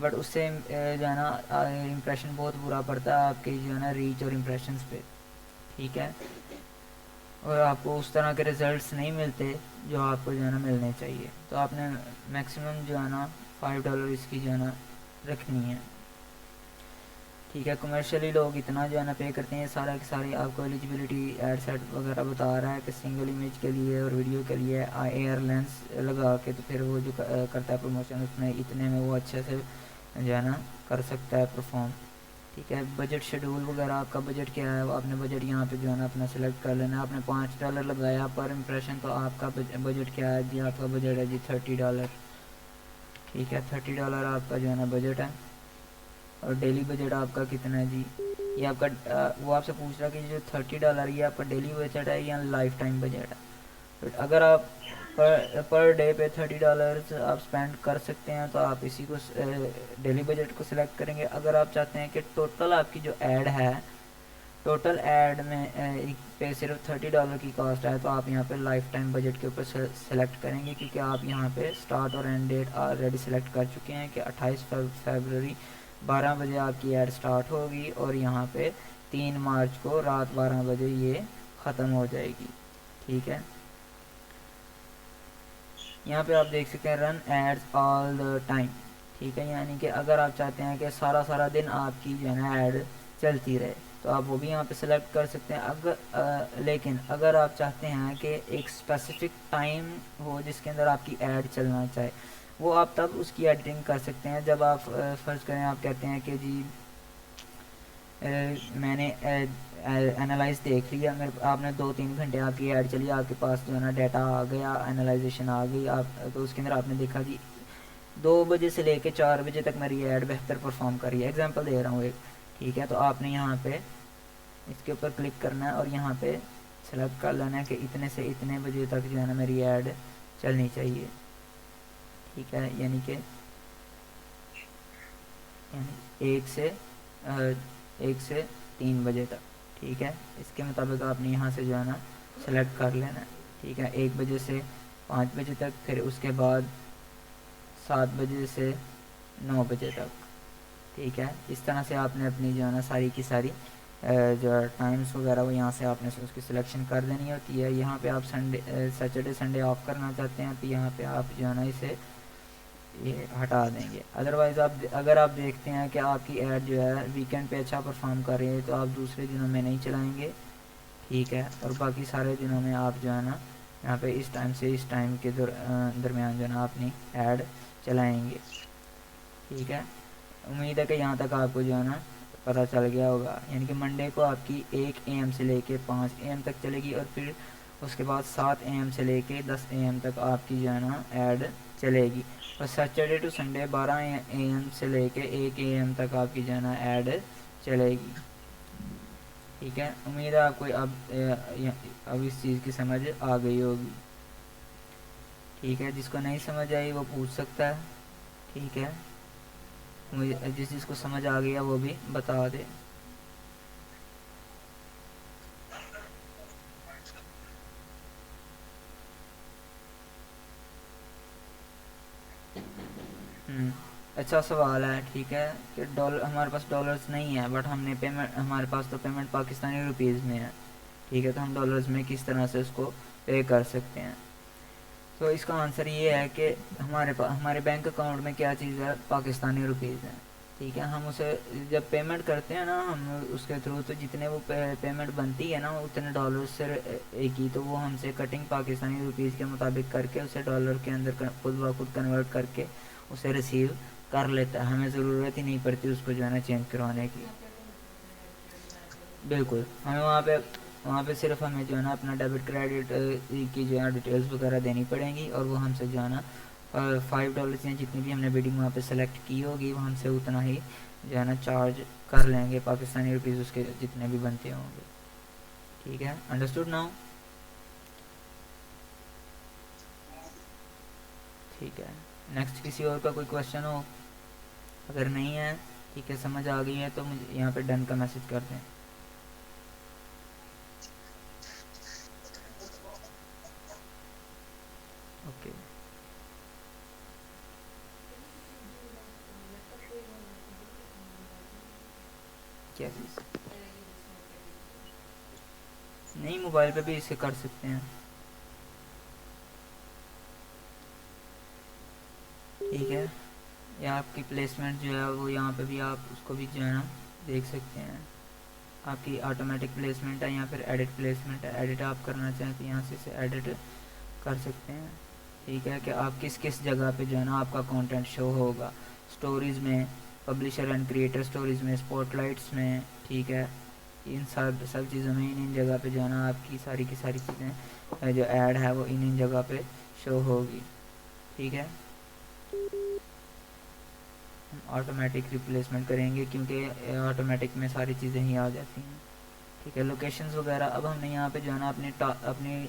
بٹ اس سے جو ہے نا امپریشن بہت برا پڑتا ہے آپ کی جو ہے نا ریچ اور امپریشنس پہ. ٹھیک ہے، اور آپ کو اس طرح کے ریزلٹس نہیں ملتے جو آپ کو جو ہے نا ملنے چاہیے. تو آپ نے میکسیمم جو ہے نا $5 اس کی جو ہے نا رکھنی ہے. ٹھیک ہے، کمرشلی لوگ اتنا جو ہے نا پے کرتے ہیں. سارا کے سارے آپ کو ایلیجیبلٹی ایڈ سیٹ وغیرہ بتا رہا ہے کہ سنگل امیج کے لیے اور ویڈیو کے لیے ایئر لینس لگا کے تو پھر وہ جو کرتا ہے پروموشن اس میں اتنے میں وہ اچھے سے جو ہے نا کر سکتا ہے پرفارم. ٹھیک ہے، بجٹ شیڈول وغیرہ آپ کا بجٹ کیا ہے آپ نے بجٹ یہاں پہ جو ہے نا اپنا سلیکٹ کر لینا. آپ نے $5 لگایا پر امپریشن تو آپ کا بجٹ کیا ہے جی؟ آپ کا بجٹ ہے جی $30. ٹھیک ہے، $30 آپ کا جو ہے نا بجٹ ہے. اور ڈیلی بجٹ آپ کا کتنا ہے جی؟ یہ آپ کا وہ آپ سے پوچھ رہا کہ جو $30 یہ آپ کا ڈیلی بجٹ ہے یا لائف ٹائم بجٹ ہے. اگر آپ پر ڈے پہ $30 آپ اسپینڈ کر سکتے ہیں تو آپ اسی کو ڈیلی بجٹ کو سلیکٹ کریں گے. اگر آپ چاہتے ہیں کہ ٹوٹل آپ کی جو ایڈ ہے ٹوٹل ایڈ میں پہ صرف $30 کی کاسٹ ہے، تو آپ یہاں پہ لائف ٹائم بجٹ کے اوپر سلیکٹ کریں گے، کیونکہ آپ یہاں پہ اسٹارٹ اور اینڈ ڈیٹ آلریڈی سلیکٹ کر چکے ہیں کہ 28 فیبروری 12 بجے آپ کی ایڈ سٹارٹ ہوگی، اور یہاں پہ 3 مارچ کو رات 12 بجے یہ ختم ہو جائے گی. ٹھیک ہے، یہاں پہ آپ دیکھ سکتے ہیں رن ایڈز آل دا ٹائم. ٹھیک ہے، یعنی کہ اگر آپ چاہتے ہیں کہ سارا دن آپ کی جو ہے نا ایڈ چلتی رہے تو آپ وہ بھی یہاں پہ سلیکٹ کر سکتے ہیں. لیکن اگر آپ چاہتے ہیں کہ ایک اسپیسیفک ٹائم ہو جس کے اندر آپ کی ایڈ چلنا چاہے، وہ آپ تب اس کی ایڈیٹنگ کر سکتے ہیں. جب آپ فرض کریں آپ کہتے ہیں کہ جی میں نے انالائز دیکھ لیا، اگر آپ نے 2-3 گھنٹے آپ کی ایڈ چلی، آپ کے پاس جو ہے نا ڈیٹا آ گیا، انالائزیشن آ گئی، آپ تو اس کے اندر آپ نے دیکھا جی 2 بجے سے لے کے 4 بجے تک میری ایڈ بہتر پرفارم کر رہی ہے، ایگزامپل دے رہا ہوں ایک. ٹھیک ہے، تو آپ نے یہاں پہ اس کے اوپر کلک کرنا ہے اور یہاں پہ سلیکٹ کر لینا ہے کہ اتنے سے اتنے بجے تک جو ہے نا میری ایڈ چلنی چاہیے. ٹھیک ہے، یعنی کہ 1 سے 3 بجے تک. ٹھیک ہے، اس کے مطابق آپ نے یہاں سے جو ہے نا سلیکٹ کر لینا ہے. ٹھیک ہے، 1 بجے سے 5 بجے تک، پھر اس کے بعد 7 بجے سے 9 بجے تک. ٹھیک ہے، اس طرح سے آپ نے اپنی جو ہے نا ساری کی ساری جو ٹائمز وغیرہ وہ یہاں سے آپ نے اس کی سلیکشن کر دینی ہوتی ہے. یہاں پہ آپ سیٹرڈے سنڈے آف کرنا چاہتے ہیں تو یہاں پہ آپ جو ہے نا اسے یہ ہٹا دیں گے. ادروائز اگر آپ دیکھتے ہیں کہ آپ کی ایڈ جو ہے ویکینڈ پہ اچھا پرفارم کر رہی ہے تو آپ دوسرے دنوں میں نہیں چلائیں گے. ٹھیک ہے، اور باقی سارے دنوں میں آپ جو ہے نا یہاں پہ اس ٹائم سے اس ٹائم کے درمیان جو ہے نا اپنی ایڈ چلائیں گے. ٹھیک ہے، امید ہے کہ یہاں تک آپ کو جو ہے نا پتہ چل گیا ہوگا. یعنی کہ منڈے کو آپ کی 1 AM سے لے کے 5 AM تک چلے گی، اور پھر اس کے بعد 7 AM سے لے کے 10 AM تک آپ کی جو ہے نا ایڈ چلے گی. اور سیٹرڈے ٹو سنڈے 12 AM سے لے کے 1 AM تک آپ کی جو ہے نا ایڈ چلے گی. ٹھیک ہے، امید ہے آپ کو اب اس چیز کی سمجھ آ گئی ہوگی. ٹھیک ہے، جس کو نہیں سمجھ آئی وہ پوچھ سکتا ہے. ٹھیک ہے، جس کو سمجھ آ گیا وہ بھی بتا دے. اچھا سوال ہے. ٹھیک ہے، کہ ہمارے پاس ڈالرز نہیں ہے، بٹ ہم نے ہمارے پاس تو پیمنٹ پاکستانی روپیز میں ہے. ٹھیک ہے، تو ہم ڈالرز میں کس طرح سے اس کو پے کر سکتے ہیں؟ تو اس کا آنسر یہ ہے کہ ہمارے بینک اکاؤنٹ میں کیا چیز ہے؟ پاکستانی روپیز ہیں. ٹھیک ہے، ہم اسے جب پیمنٹ کرتے ہیں نا ہم اس کے تھرو، تو جتنے وہ پیمنٹ بنتی ہے نا اتنے ڈالرز سے کی، تو وہ ہم سے کٹنگ پاکستانی روپیز کے مطابق کر کے اسے ڈالر کے اندر خود بخود کنورٹ کر کے اسے ریسیو کر لیتا ہے. ہمیں ضرورت ہی نہیں پڑتی اس کو جو ہے نا چینج کروانے کی. بالکل، ہمیں وہاں پہ صرف ہمیں جو ہے نا اپنا ڈیبٹ کریڈٹ کی جو ہے ڈیٹیلز وغیرہ دینی پڑیں گی، اور وہ ہم سے جو ہے نا $5 ہیں جتنی بھی ہم نے بیڈنگ وہاں پہ سلیکٹ کی ہوگی وہ ہم سے اتنا ہی جو ہے نا چارج کر لیں گے پاکستانی روپیز اس کے جتنے بھی بنتے ہوں گے. ٹھیک ہے، انڈرسٹوڈ ناؤ؟ ٹھیک ہے، نیکسٹ کسی اور کا کوئی کویشچن ہو؟ اگر نہیں ہے، ٹھیک ہے، سمجھ آ گئی ہے تو مجھے یہاں پہ ڈن کا میسج کر دیں. اوکے، کیا چیز؟ نہیں، موبائل پہ بھی اسے کر سکتے ہیں. ٹھیک ہے، یا آپ کی پلیسمنٹ جو ہے وہ یہاں پہ بھی آپ اس کو بھی جو ہے نا دیکھ سکتے ہیں. آپ کی آٹومیٹک پلیسمنٹ ہے یا پھر ایڈٹ پلیسمنٹ ہے. ایڈٹ آپ کرنا چاہیں تو یہاں سے اسے ایڈٹ کر سکتے ہیں. ٹھیک ہے، کہ آپ کس جگہ پہ جو ہے نا آپ کا کانٹینٹ شو ہوگا. سٹوریز میں، پبلشر اینڈ کریٹر سٹوریز میں، اسپاٹ لائٹس میں. ٹھیک ہے، ان سب چیزوں میں ان جگہ پہ جو ہے نا آپ کی ساری چیزیں جو ایڈ ہے وہ ان جگہ پہ شو ہوگی. ٹھیک ہے، آٹومیٹک ریپلیسمنٹ کریں گے کیونکہ آٹومیٹک میں ساری چیزیں ہی آ جاتی ہیں. ٹھیک ہے، لوکیشنز وغیرہ اب ہم نے یہاں پہ جو ہے نا اپنی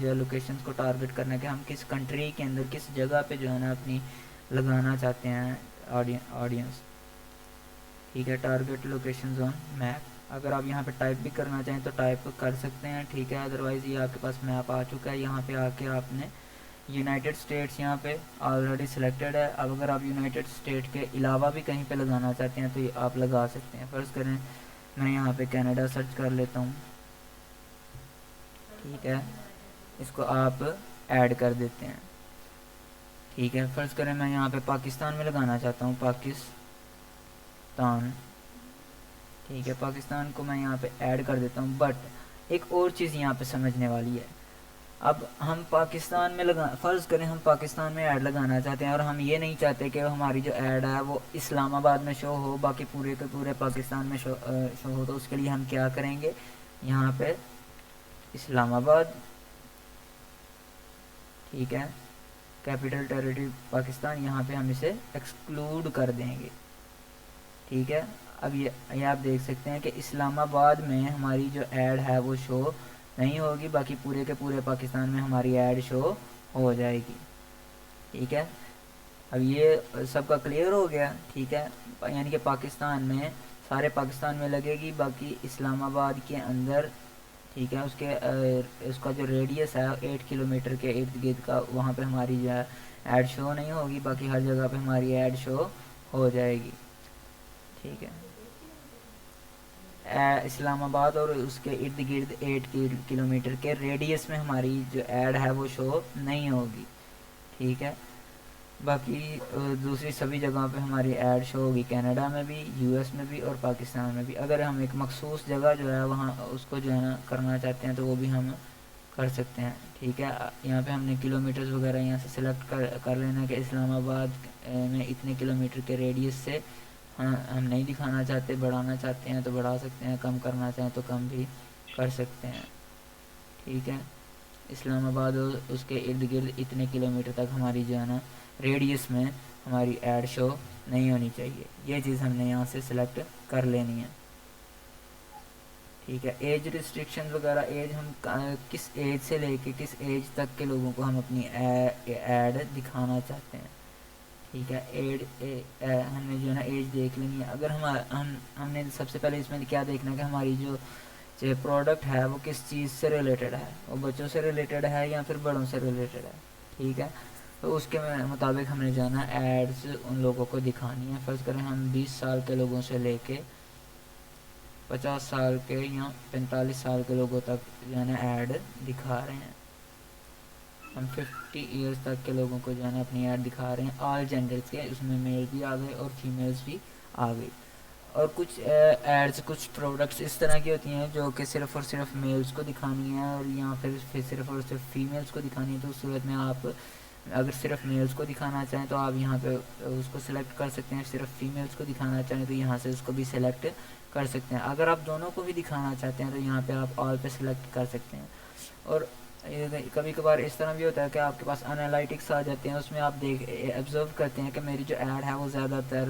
جو لوکیشنز کو ٹارگٹ کرنا ہے کہ ہم کس کنٹری کے اندر کس جگہ پہ جو ہے نا اپنی لگانا چاہتے ہیں آڈینس. ٹھیک ہے، ٹارگٹ لوکیشنز آن میپ. اگر آپ یہاں پہ ٹائپ بھی کرنا چاہیں تو ٹائپ کر سکتے ہیں، ٹھیک ہے، ادروائز یہ آپ کے پاس میپ آ چکا ہے، یہاں پہ آ کے آپ نے یونائٹڈ اسٹیٹس یہاں پہ آلریڈی سلیکٹڈ ہے. اب اگر آپ یونائٹڈ اسٹیٹ کے علاوہ بھی کہیں پہ لگانا چاہتے ہیں تو یہ آپ لگا سکتے ہیں. فرض کریں میں یہاں پہ کینیڈا سرچ کر لیتا ہوں، ٹھیک ہے، اس کو آپ ایڈ کر دیتے ہیں، ٹھیک ہے. فرض کریں میں یہاں پہ پاکستان میں لگانا چاہتا ہوں، پاکستان، ٹھیک ہے، پاکستان کو میں یہاں پہ ایڈ کر دیتا ہوں. بٹ ایک اور چیز یہاں پہ سمجھنے والی ہے. اب ہم پاکستان میں فرض کریں ہم پاکستان میں ایڈ لگانا چاہتے ہیں اور ہم یہ نہیں چاہتے کہ ہماری جو ایڈ ہے وہ اسلام آباد میں شو ہو، باقی پورے کے پورے پاکستان میں شو ہو. تو اس کے لیے ہم کیا کریں گے، یہاں پہ اسلام آباد، ٹھیک ہے، کیپٹل ٹیریٹری پاکستان، یہاں پہ ہم اسے ایکسکلوڈ کر دیں گے، ٹھیک ہے. اب یہ آپ دیکھ سکتے ہیں کہ اسلام آباد میں ہماری جو ایڈ ہے وہ شو نہیں ہوگی، باقی پورے کے پورے پاکستان میں ہماری ایڈ شو ہو جائے گی، ٹھیک ہے. اب یہ سب کا کلیئر ہو گیا، ٹھیک ہے. یعنی کہ پاکستان میں سارے پاکستان میں لگے گی، باقی اسلام آباد کے اندر، ٹھیک ہے، اس کا جو ریڈیس ہے 8 کلومیٹر کے ارد گرد کا، وہاں پہ ہماری جو ہے ایڈ شو نہیں ہوگی، باقی ہر جگہ پہ ہماری ایڈ شو ہو جائے گی، ٹھیک ہے. اسلام آباد اور اس کے ارد گرد 8 کلومیٹر کے ریڈیس میں ہماری جو ایڈ ہے وہ شو نہیں ہوگی، ٹھیک ہے. باقی دوسری سبھی جگہوں پہ ہماری ایڈ شو ہوگی، کینیڈا میں بھی، یو ایس میں بھی اور پاکستان میں بھی. اگر ہم ایک مخصوص جگہ جو ہے وہاں اس کو جو ہے نا کرنا چاہتے ہیں تو وہ بھی ہم کر سکتے ہیں، ٹھیک ہے. یہاں پہ ہم نے کلومیٹرز وغیرہ یہاں سے سلیکٹ کر لینا کہ اسلام آباد میں اتنے کلومیٹر کے ریڈیس سے ہم نہیں دکھانا چاہتے، بڑھانا چاہتے ہیں تو بڑھا سکتے ہیں، کم کرنا چاہیں تو کم بھی کر سکتے ہیں، ٹھیک ہے. اسلام آباد اور اس کے ارد گرد اتنے کلومیٹر تک ہماری جو ہے نا ریڈیس میں ہماری ایڈ شو نہیں ہونی چاہیے. یہ چیز ہم نے یہاں سے سلیکٹ کر لینی ہے، ٹھیک ہے. ایج ریسٹرکشن وغیرہ، ایج ہم کس ایج سے لے کے کس ایج تک کے لوگوں کو ہم اپنی ایڈ دکھانا چاہتے ہیں، ٹھیک ہے. ہم نے جو ہے نا ایج دیکھ لینی ہے. اگر ہم نے سب سے پہلے اس میں کیا دیکھنا ہے کہ ہماری جو پروڈکٹ ہے وہ کس چیز سے ریلیٹڈ ہے، وہ بچوں سے ریلیٹڈ ہے یا پھر بڑوں سے ریلیٹڈ ہے، ٹھیک ہے. تو اس کے مطابق ہم نے جو ہے نا ایڈز ان لوگوں کو دکھانی ہے. فرض کریں ہم 20 سال کے لوگوں سے لے کے 50 سال کے یا 45 سال کے لوگوں تک جو ہے نا ایڈ دکھا رہے ہیں. ہم 50 ایئرس تک کے لوگوں کو جو ہے نا اپنی ایڈ دکھا رہے ہیں، آل جینڈرز کے، اس میں میل بھی آ گئے اور فیمیلز بھی آ گئی. اور کچھ ایڈز، کچھ پروڈکٹس اس طرح کی ہوتی ہیں جو کہ صرف اور صرف میلز کو دکھانی ہے اور یا پھر صرف اور صرف فیمیلز کو دکھانی ہے. تو اس صورت میں آپ اگر صرف میلز کو دکھانا چاہیں تو آپ یہاں پہ اس کو سلیکٹ کر سکتے ہیں، صرف فیمیلز کو دکھانا چاہیں تو یہاں سے اس کو بھی سلیکٹ کر سکتے ہیں. اگر آپ دونوں کو بھی دکھانا چاہتے ہیں تو یہاں پہ آپ آل پہ سلیکٹ کر سکتے ہیں. اور کبھی کبھار اس طرح بھی ہوتا ہے کہ آپ کے پاس انالائٹکس آ جاتے ہیں، اس میں آپ آبزرو کرتے ہیں کہ میری جو ایڈ ہے وہ زیادہ تر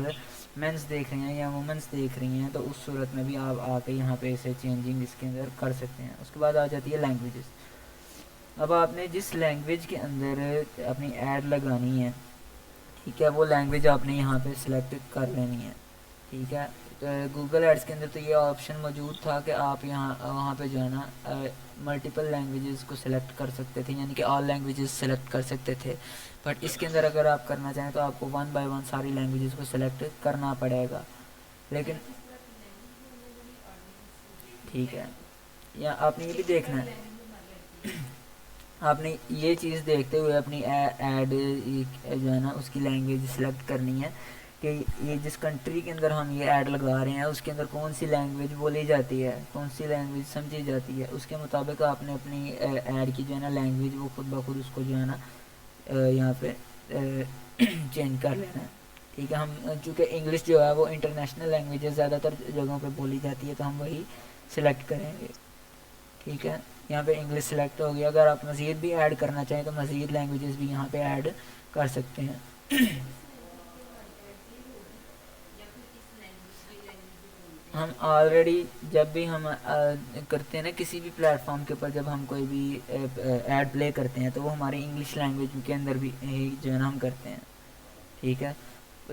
مینس دیکھ رہے ہیں یا وومنس دیکھ رہی ہیں، تو اس صورت میں بھی آپ آ کے یہاں پہ اسے چینجنگ اس کے اندر کر سکتے ہیں. اس کے بعد آ جاتی ہے لینگویجز. اب آپ نے جس لینگویج کے اندر اپنی ایڈ لگانی ہے، ٹھیک ہے، وہ لینگویج آپ نے یہاں پہ سلیکٹ کر لینی ہے، ٹھیک ہے. گوگل ایڈس کے اندر تو یہ آپشن موجود تھا کہ آپ وہاں پہ جو ہے نا ملٹیپل لینگویجز کو سلیکٹ کر سکتے تھے، یعنی کہ آل لینگویجز سلیکٹ کر سکتے تھے. بٹ اس کے اندر اگر آپ کرنا چاہیں تو آپ کو 1 بائی 1 ساری لینگویجز کو سلیکٹ کرنا پڑے گا. لیکن ٹھیک ہے، یا آپ نے یہ بھی دیکھنا ہے، آپ نے یہ چیز دیکھتے ہوئے اپنی ایڈ جو ہے نا اس کی لینگویج سلیکٹ کرنی ہے کہ یہ جس کنٹری کے اندر ہم یہ ایڈ لگا رہے ہیں اس کے اندر کون سی لینگویج بولی جاتی ہے، کون سی لینگویج سمجھی جاتی ہے. اس کے مطابق آپ نے اپنی ایڈ کی جو ہے نا لینگویج وہ خود بخود اس کو جو ہے نا یہاں پہ چینج کر لینا ہے، ٹھیک ہے. ہم چونکہ انگلش جو ہے وہ انٹرنیشنل لینگویج ہے، زیادہ تر جگہوں پہ بولی جاتی ہے، تو ہم وہی سلیکٹ کریں گے، ٹھیک ہے. یہاں پہ انگلش سلیکٹ ہو گیا. اگر آپ مزید بھی ایڈ کرنا چاہیں تو مزید لینگویجز بھی یہاں پہ ایڈ کر سکتے ہیں. ہم آلریڈی جب بھی ہم کرتے ہیں نا کسی بھی پلیٹ فارم کے اوپر، جب ہم کوئی بھی ایڈ پلے کرتے ہیں تو وہ ہماری انگلش لینگویج کے اندر بھی جو ہے نا ہم کرتے ہیں، ٹھیک ہے.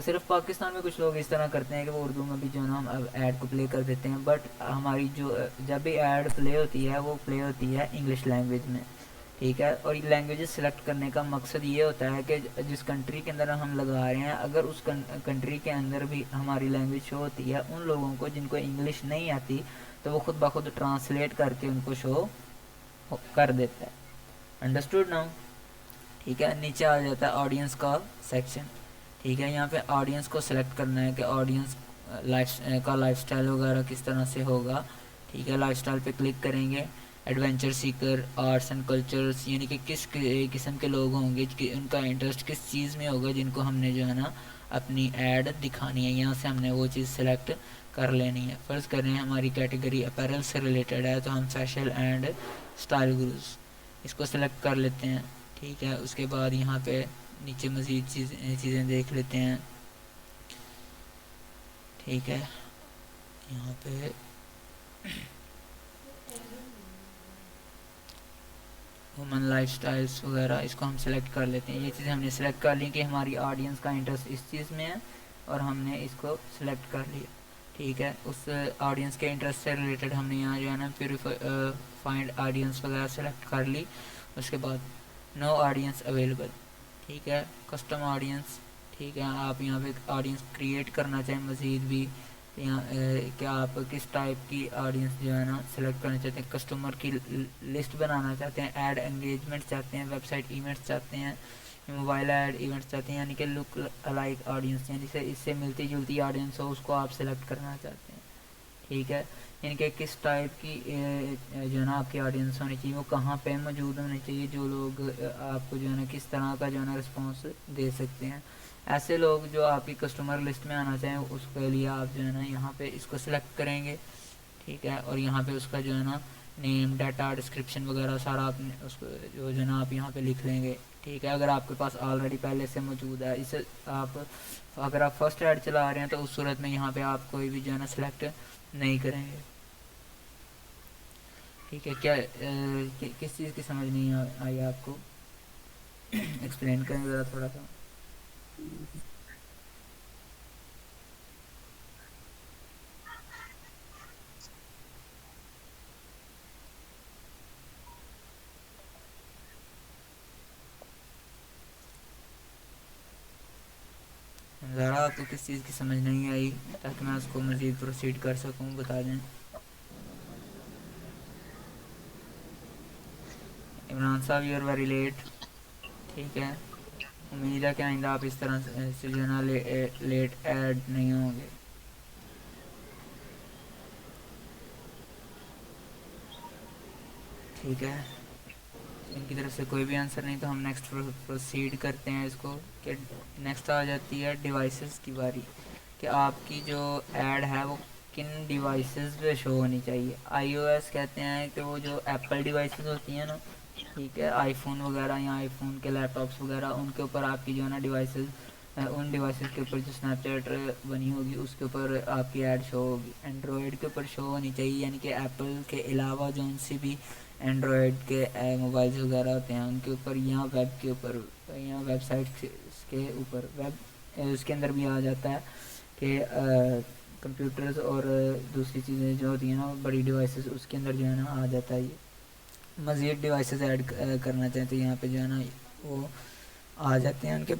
صرف پاکستان میں کچھ لوگ اس طرح کرتے ہیں کہ وہ اردو میں بھی جو ہے نا ہم ایڈ کو پلے کر دیتے ہیں، بٹ ہماری جو جب بھی ایڈ پلے ہوتی ہے وہ پلے ہوتی ہے انگلش لینگویج میں، ٹھیک ہے. اور لینگویجز سلیکٹ کرنے کا مقصد یہ ہوتا ہے کہ جس کنٹری کے اندر ہم لگا رہے ہیں اگر اس کنٹری کے اندر بھی ہماری لینگویج شو ہوتی ہے، ان لوگوں کو جن کو انگلش نہیں آتی تو وہ خود بخود ٹرانسلیٹ کر کے ان کو شو کر دیتا ہے. Understood now? ٹھیک ہے. نیچے آ جاتا ہے آڈینس کا سیکشن، ٹھیک ہے. یہاں پہ آڈینس کو سلیکٹ کرنا ہے کہ آڈینس کا لائف سٹائل وغیرہ کس طرح سے ہوگا، ٹھیک ہے. لائف سٹائل پہ کلک کریں گے. Adventure Sikar, arts and cultures, یعنی کہ کس قسم کے لوگ ہوں گے کہ ان کا انٹرسٹ کس چیز میں ہوگا جن کو ہم نے جو ہے نا اپنی ایڈ دکھانی ہے. یہاں سے ہم نے وہ چیز سلیکٹ کر لینی ہے. فرض کر رہے ہیں ہماری کیٹیگری اپیرل سے ریلیٹڈ ہے تو ہم فیشن اینڈ اسٹائل گروز اس کو سلیکٹ کر لیتے ہیں، ٹھیک ہے. اس کے بعد یہاں پہ نیچے مزید چیزیں دیکھ لیتے ہیں، ٹھیک ہے. یہاں پہ وومن لائف سٹائلس وغیرہ اس کو ہم سلیکٹ کر لیتے ہیں. یہ چیزیں ہم نے سلیکٹ کر لی کہ ہماری آڈینس کا انٹرسٹ اس چیز میں ہے اور ہم نے اس کو سلیکٹ کر لیا، ٹھیک ہے. اس آڈینس کے انٹرسٹ سے ریلیٹڈ ہم نے یہاں جو ہے نا فائنڈ آڈینس وغیرہ سلیکٹ کر لی. اس کے بعد نو آڈینس اویلیبل، ٹھیک ہے. کسٹم آڈینس، ٹھیک ہے. آپ یہاں پہ آڈینس کریٹ کرنا چاہیں مزید بھی کہ آپ کس ٹائپ کی آڈینس جو ہے نا سلیکٹ کرنا چاہتے ہیں. کسٹمر کی لسٹ بنانا چاہتے ہیں، ایڈ انگیجمنٹ چاہتے ہیں، ویب سائٹ ایونٹس چاہتے ہیں، موبائل ایڈ ایونٹس چاہتے ہیں، یعنی کہ لک الائک آڈینس، یعنی کہ اس سے ملتی جلتی آڈینس ہو اس کو آپ سلیکٹ کرنا چاہتے ہیں، ٹھیک ہے. یعنی کہ کس ٹائپ کی جو ہے نا آپ کی آڈینس ہونی چاہیے، وہ کہاں پہ موجود ہونی چاہیے، جو لوگ آپ کو جو ہے نا کس طرح کا جو ہے نا رسپانس دے سکتے ہیں. ایسے لوگ جو آپ کی کسٹمر لسٹ میں آنا چاہیں اس کے لیے آپ جو ہے نا یہاں پہ اس کو سلیکٹ کریں گے، ٹھیک ہے. اور یہاں پہ اس کا جو ہے نا نیم، ڈیٹا، ڈسکرپشن وغیرہ سارا آپ اس کو جو ہے نا آپ یہاں پہ لکھ لیں گے، ٹھیک ہے. اگر آپ کے پاس آلریڈی پہلے سے موجود ہے اسے آپ اگر آپ فرسٹ ایڈ چلا رہے ہیں تو اس صورت میں یہاں پہ آپ کوئی بھی جو ہے نا سلیکٹ نہیں کریں گے، ٹھیک ہے. کیا کس چیز کی سمجھ نہیں آئی آپ کو؟ ایکسپلین کریں ذرا تھوڑا سا. ذرا آپ کو کس چیز کی سمجھ نہیں آئی تاکہ میں اس کو مزید پروسیڈ کر سکوں، بتا دیں. عمران صاحب یو آر ویری لیٹ، ٹھیک ہے. امید ہے کہ آئندہ آپ اس طرح سے جو ہے نا لیٹ ایڈ نہیں ہوں گے. ٹھیک ہے. ان کی طرف سے کوئی بھی آنسر نہیں تو ہم نیکسٹ پروسیڈ کرتے ہیں اس کو. کہ نیکسٹ آ جاتی ہے ڈیوائسز کی باری، کہ آپ کی جو ایڈ ہے وہ کن ڈیوائسز پہ شو ہونی چاہیے. آئی او ایس کہتے ہیں کہ وہ جو ایپل ڈیوائسز ہوتی ہیں نا، ٹھیک ہے، آئی فون وغیرہ یا آئی فون کے لیپ ٹاپس وغیرہ، ان کے اوپر آپ کی جو ہے نا ڈیوائسز ان ڈیوائسز کے اوپر جو اسنیپ چیٹ بنی ہوگی اس کے اوپر آپ کی ایڈ شو ہوگی. اینڈرائڈ کے اوپر شو ہونی چاہیے، یعنی کہ ایپل کے علاوہ جو ان سے بھی اینڈرائڈ کے موبائلز وغیرہ ہوتے ہیں ان کے اوپر، یا ویب کے اوپر یا ویب سائٹ کے اوپر. ویب اس کے اندر بھی آ جاتا ہے کہ کمپیوٹرز اور دوسری چیزیں جو ہوتی ہیں نا بڑی ڈیوائسز اس کے اندر جو ہے نا آ جاتا ہے. یہ مزید ڈیوائسز ایڈ کرنا چاہیں تو یہاں پہ جو ہے نا وہ آ جاتے ہیں ان کے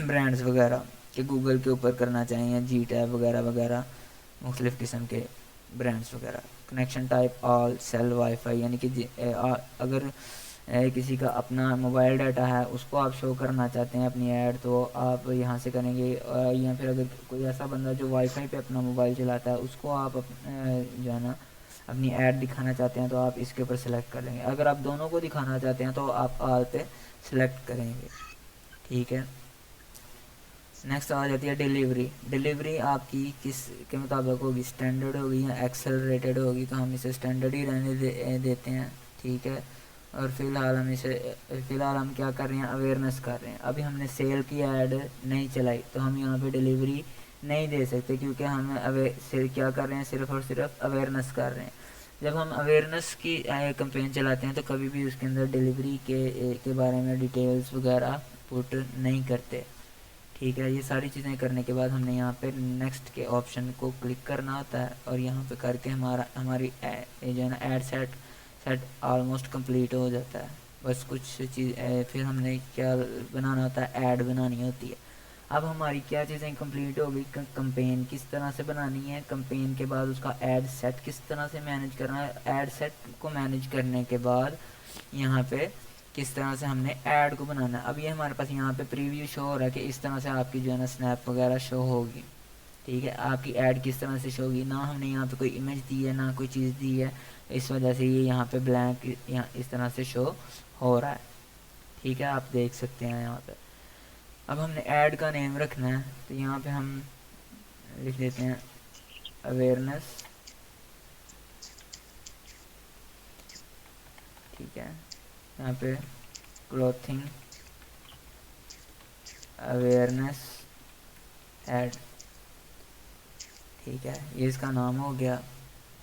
برانڈز وغیرہ، کہ گوگل کے اوپر کرنا چاہیں یا جی ٹیب وغیرہ وغیرہ، مختلف قسم کے برانڈز وغیرہ. کنیکشن ٹائپ آل، سیل، وائی فائی، یعنی کہ اگر کسی کا اپنا موبائل ڈاٹا ہے اس کو آپ شو کرنا چاہتے ہیں اپنی ایڈ تو آپ یہاں سے کریں گے. یا پھر اگر کوئی ایسا بندہ جو وائی فائی پہ اپنا موبائل چلاتا ہے اس کو آپ جو ہے نا اپنی ایڈ دکھانا چاہتے ہیں تو آپ اس کے اوپر سلیکٹ کر لیں گے. اگر آپ دونوں کو دکھانا چاہتے ہیں تو آپ آل پہ سلیکٹ کریں گے، ٹھیک ہے. نیکسٹ آ جاتی ہے ڈیلیوری. ڈیلیوری آپ کی کس کے مطابق ہوگی، اسٹینڈرڈ ہوگی یا ایکسلریٹڈ ہوگی؟ تو ہم اسے اسٹینڈرڈ ہی رہنے دیتے ہیں، ٹھیک ہے. اور فی الحال ہم کیا کر رہے ہیں، اویئرنیس کر رہے ہیں. ابھی ہم نے سیل کی ایڈ نہیں چلائی تو ہم یہاں پہ ڈیلیوری نہیں دے سکتے کیونکہ ہم کیا کر رہے ہیں، صرف اور صرف اویئرنیس کر رہے ہیں. جب ہم اویئرنیس کی کمپین چلاتے ہیں تو کبھی بھی اس کے اندر ڈیلیوری کے بارے میں ڈیٹیلز وغیرہ پٹ نہیں کرتے، ٹھیک ہے، یہ ساری چیزیں کرنے کے بعد ہم نے یہاں پہ نیکسٹ کے آپشن کو کلک کرنا ہوتا ہے اور یہاں پہ کر کے ہماری جو ہے نا ایڈ سیٹ آلموسٹ کمپلیٹ ہو جاتا ہے. بس کچھ چیز پھر ہم نے کیا بنانا ہوتا ہے، ایڈ بنانی ہوتی ہے. اب ہماری کیا چیزیں کمپلیٹ ہو گئی، کمپین کس طرح سے بنانی ہے، کمپین کے بعد اس کا ایڈ سیٹ کس طرح سے مینیج کرنا ہے، ایڈ سیٹ کو مینیج کرنے کے بعد یہاں پہ کس طرح سے ہم نے ایڈ کو بنانا ہے. اب یہ ہمارے پاس یہاں پہ پریویو شو ہو رہا ہے کہ اس طرح سے آپ کی جو ہے نا سنیپ وغیرہ شو ہوگی. ٹھیک ہے، آپ کی ایڈ کس طرح سے شو ہوگی. نہ ہم نے یہاں پہ کوئی امیج دی ہے، نہ کوئی چیز دی ہے، اس وجہ سے یہ یہاں پہ بلینک یہاں اس طرح سے شو ہو رہا ہے. ٹھیک ہے، آپ دیکھ سکتے ہیں یہاں پہ. اب ہم نے ایڈ کا نیم رکھنا ہے، تو یہاں پہ ہم لکھ دیتے ہیں اویئرنیس. ٹھیک ہے، یہاں پہ کلوتھنگ اویئرنیس ایڈ. ٹھیک ہے، یہ اس کا نام ہو گیا.